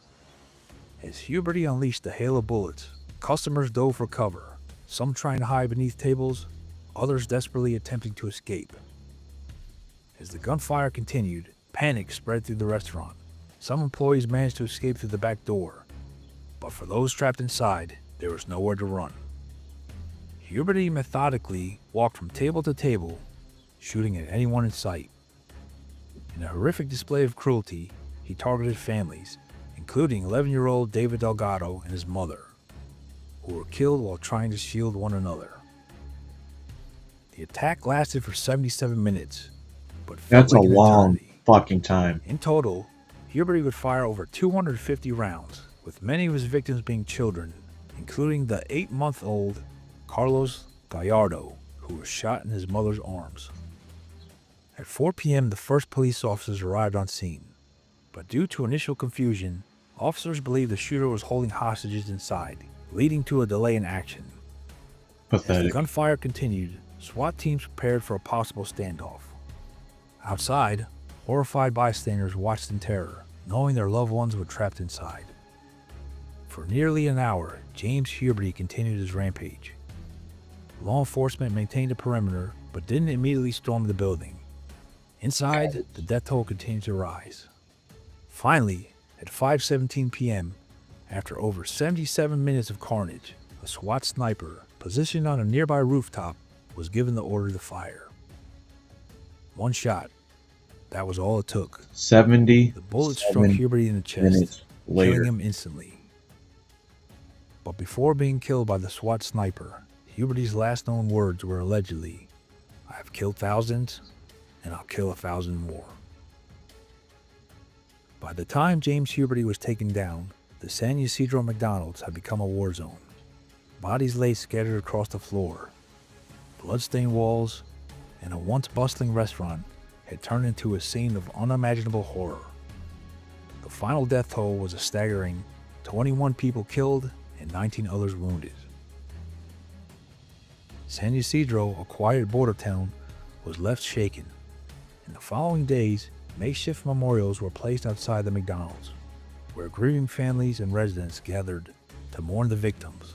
As Huberty unleashed a hail of bullets, customers dove for cover, some trying to hide beneath tables, others desperately attempting to escape. As the gunfire continued, panic spread through the restaurant. Some employees managed to escape through the back door, but for those trapped inside, there was nowhere to run. Huberty methodically walked from table to table, shooting at anyone in sight. In a horrific display of cruelty, he targeted families, including 11-year-old David Delgado and his mother, who were killed while trying to shield one another. The attack lasted for 77 minutes, but that's like a long fucking time. In total, Huberty would fire over 250 rounds, with many of his victims being children, including the 8-month-old Carlos Gallardo, who was shot in his mother's arms. At 4 p.m., the first police officers arrived on scene, but due to initial confusion, officers believed the shooter was holding hostages inside, leading to a delay in action. Pathetic. As the gunfire continued, SWAT teams prepared for a possible standoff. Outside, horrified bystanders watched in terror, knowing their loved ones were trapped inside. For nearly an hour, James Huberty continued his rampage. Law enforcement maintained a perimeter, but didn't immediately storm the building. Inside, the death toll continued to rise. Finally, at 5:17 p.m., after over 77 minutes of carnage, a SWAT sniper, positioned on a nearby rooftop, was given the order to fire. One shot. That was all it took. 70. The bullet struck Huberty in the chest, killing him instantly. But before being killed by the SWAT sniper, Huberty's last known words were allegedly, "I've killed thousands, and I'll kill 1,000 more." By the time James Huberty was taken down, the San Ysidro McDonald's had become a war zone. Bodies lay scattered across the floor. Bloodstained walls and a once bustling restaurant had turned into a scene of unimaginable horror. The final death toll was a staggering 21 people killed and 19 others wounded. San Ysidro, a quiet border town, was left shaken. In the following days, makeshift memorials were placed outside the McDonald's, where grieving families and residents gathered to mourn the victims.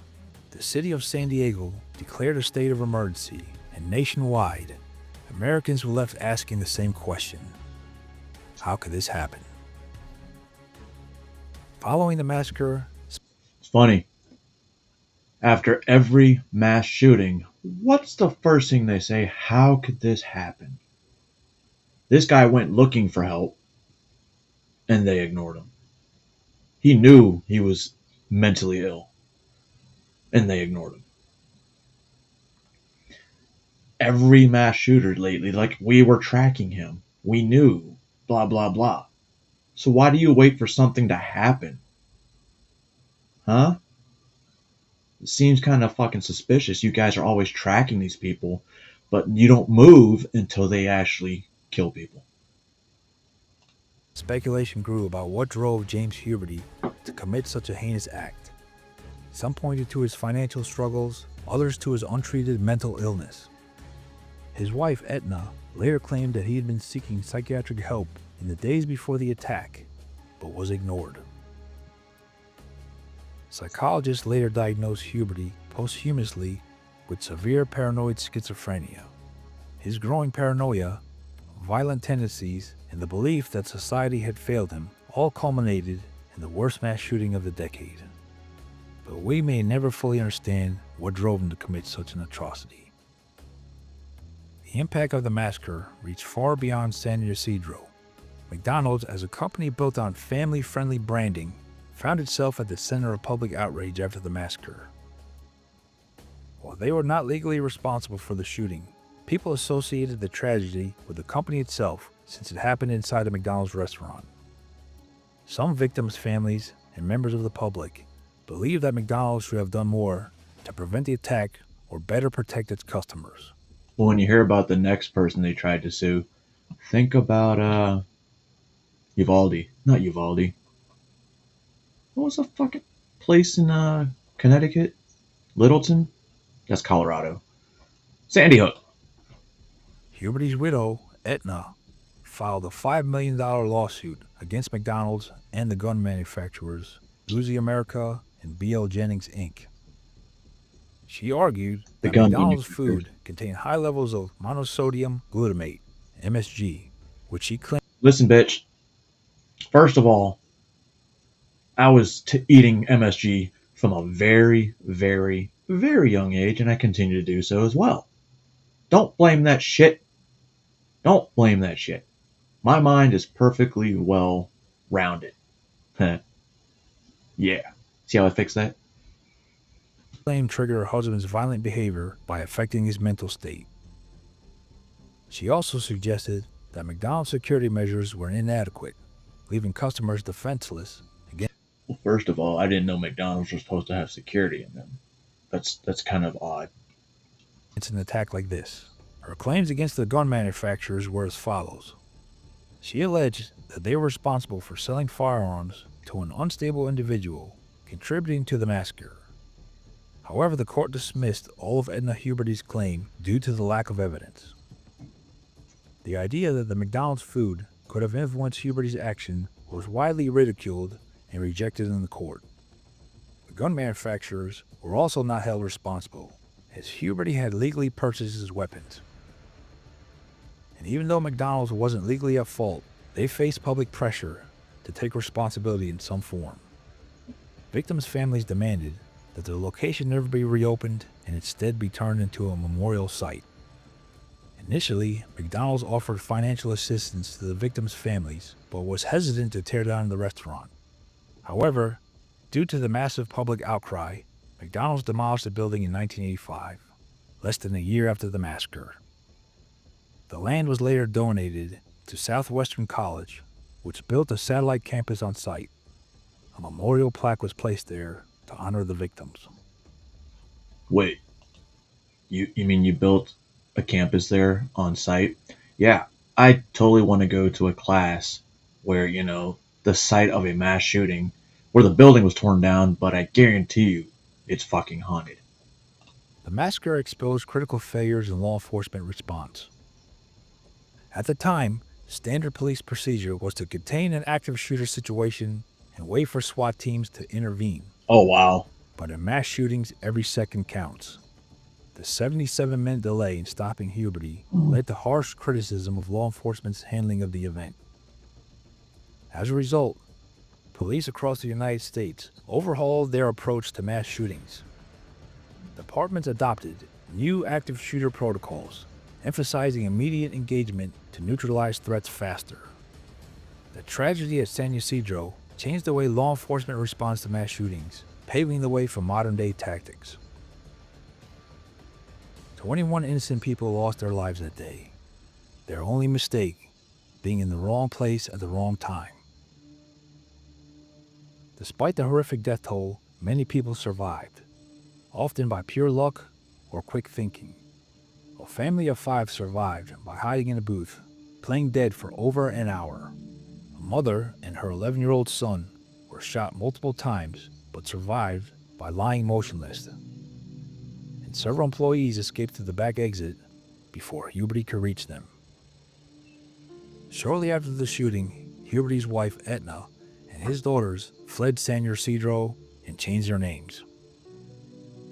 The city of San Diego declared a state of emergency, and nationwide, Americans were left asking the same question: how could this happen? Following the massacre, it's funny. After every mass shooting, what's the first thing they say? How could this happen? This guy went looking for help, and they ignored him. He knew he was mentally ill, and they ignored him. Every mass shooter lately, like, we were tracking him. We knew, blah, blah, blah. So why do you wait for something to happen? Huh? It seems kind of fucking suspicious. You guys are always tracking these people, but you don't move until they actually kill people. speculation grew about what drove James Huberty to commit such a heinous act. Some pointed to his financial struggles, others to his untreated mental illness. His wife, Etna, later claimed that he had been seeking psychiatric help in the days before the attack, but was ignored. Psychologists later diagnosed Huberty posthumously with severe paranoid schizophrenia. His growing paranoia, violent tendencies, and the belief that society had failed him all culminated in the worst mass shooting of the decade. But we may never fully understand what drove him to commit such an atrocity. The impact of the massacre reached far beyond San Ysidro. McDonald's, as a company built on family-friendly branding, found itself at the center of public outrage after the massacre. While they were not legally responsible for the shooting, people associated the tragedy with the company itself since it happened inside a McDonald's restaurant. Some victims' families and members of the public believe that McDonald's should have done more to prevent the attack or better protect its customers. Well, when you hear about the next person they tried to sue, think about Uvalde. Not Uvalde. What was the fucking place in Connecticut? Littleton? That's Colorado. Sandy Hook. Huberty's widow, Etna, filed a $5 million lawsuit against McDonald's and the gun manufacturers, Uzi America and B.L. Jennings, Inc. She argued that McDonald's food contained high levels of monosodium glutamate, MSG, which she claimed... Listen, bitch. First of all, I was eating MSG from a very, very, very young age, and I continue to do so as well. Don't blame that shit. Don't blame that shit. My mind is perfectly well rounded. Yeah. See how I fixed that? Claimed trigger her husband's violent behavior by affecting his mental state. She also suggested that McDonald's security measures were inadequate, leaving customers defenseless against... Well, first of all, I didn't know McDonald's was supposed to have security in them. That's kind of odd. It's an attack like this. Her claims against the gun manufacturers were as follows. She alleged that they were responsible for selling firearms to an unstable individual, contributing to the massacre. However, the court dismissed all of Edna Huberty's claim due to the lack of evidence. The idea that the McDonald's food could have influenced Huberty's action was widely ridiculed and rejected in the court. The gun manufacturers were also not held responsible, as Huberty had legally purchased his weapons. And even though McDonald's wasn't legally at fault, they faced public pressure to take responsibility in some form. Victims' families demanded that the location never be reopened and instead be turned into a memorial site. Initially, McDonald's offered financial assistance to the victims' families, but was hesitant to tear down the restaurant. However, due to the massive public outcry, McDonald's demolished the building in 1985, less than a year after the massacre. The land was later donated to Southwestern College, which built a satellite campus on site. A memorial plaque was placed there to honor the victims. Wait, you mean you built a campus there on site? Yeah, I totally want to go to a class where, the site of a mass shooting, where the building was torn down, but I guarantee you it's fucking haunted. The massacre exposed critical failures in law enforcement response. At the time, standard police procedure was to contain an active shooter situation and wait for SWAT teams to intervene. Oh, wow. But in mass shootings, every second counts. The 77-minute delay in stopping Huberty led to harsh criticism of law enforcement's handling of the event. As a result, police across the United States overhauled their approach to mass shootings. Departments adopted new active shooter protocols, emphasizing immediate engagement to neutralize threats faster. The tragedy at San Ysidro changed the way law enforcement responds to mass shootings, paving the way for modern-day tactics. 21 innocent people lost their lives that day, their only mistake being in the wrong place at the wrong time. Despite the horrific death toll, many people survived, often by pure luck or quick thinking. A family of 5 survived by hiding in a booth, playing dead for over an hour. A mother and her 11-year-old son were shot multiple times but survived by lying motionless. And several employees escaped through the back exit before Huberty could reach them. Shortly after the shooting, Huberty's wife Etna and his daughters fled San Ysidro and changed their names.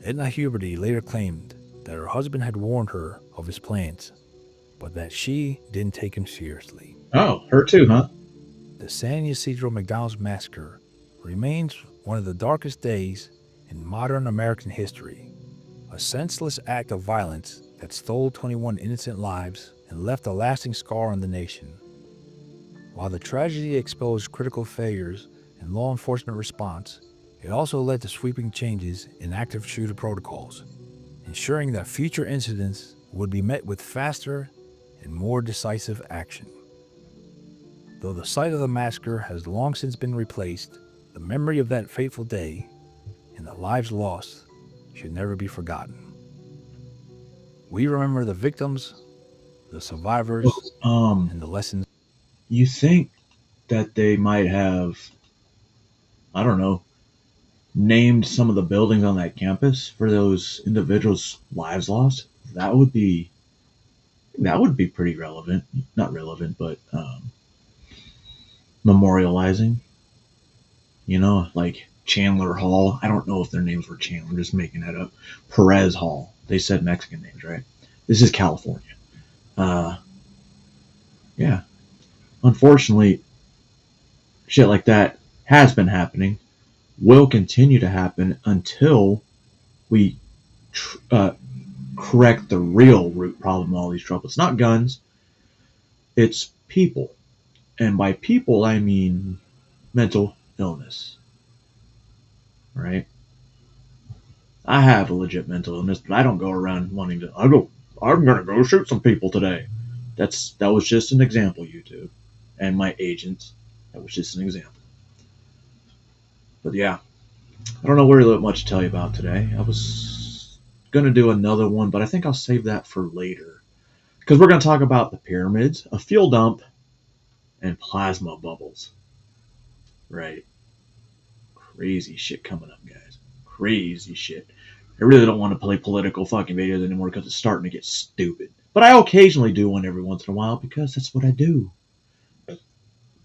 Etna Huberty later claimed that her husband had warned her of his plans, but that she didn't take him seriously. Oh, her too, huh? The San Ysidro McDonald's massacre remains one of the darkest days in modern American history. A senseless act of violence that stole 21 innocent lives and left a lasting scar on the nation. While the tragedy exposed critical failures in law enforcement response, it also led to sweeping changes in active shooter protocols, ensuring that future incidents would be met with faster and more decisive action. Though the site of the massacre has long since been replaced, the memory of that fateful day and the lives lost should never be forgotten. We remember the victims, the survivors, and the lessons. You think that they might have, I don't know, named some of the buildings on that campus for those individuals' lives lost? That would be pretty relevant. Not relevant, but memorializing. Like Chandler Hall. I don't know if their names were Chandler. I'm just making that up. Perez Hall. They said Mexican names, right? This is California. Yeah. Unfortunately, shit like that has been happening, will continue to happen until we correct the real root problem of all these troubles. It's not guns, it's people. And by people, I mean mental illness. Right? I have a legit mental illness, but I don't go around wanting to, I'm going to go shoot some people today. That was just an example, YouTube. And my agents, that was just an example. But yeah, I don't know really much to tell you about today. I was going to do another one, but I think I'll save that for later. Because we're going to talk about the pyramids, a fuel dump, and plasma bubbles. Right. Crazy shit coming up, guys. Crazy shit. I really don't want to play political fucking videos anymore because it's starting to get stupid. But I occasionally do one every once in a while because that's what I do.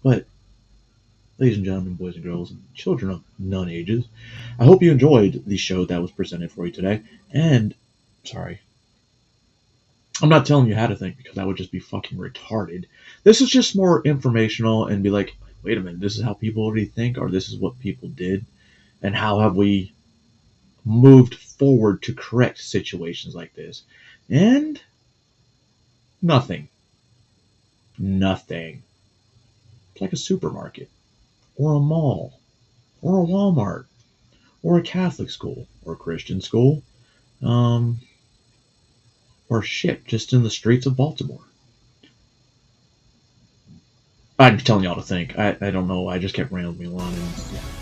But, ladies and gentlemen, boys and girls, and children of none ages, I hope you enjoyed the show that was presented for you today. And, sorry, I'm not telling you how to think because that would just be fucking retarded. This is just more informational and be like, wait a minute, this is how people already think, or this is what people did, and how have we moved forward to correct situations like this. And Nothing. Nothing. It's like a supermarket, or a mall, or a Walmart, or a Catholic school, or a Christian school, or shit, just in the streets of Baltimore. I'm telling y'all to think. I don't know. I just kept rambling on. And, yeah.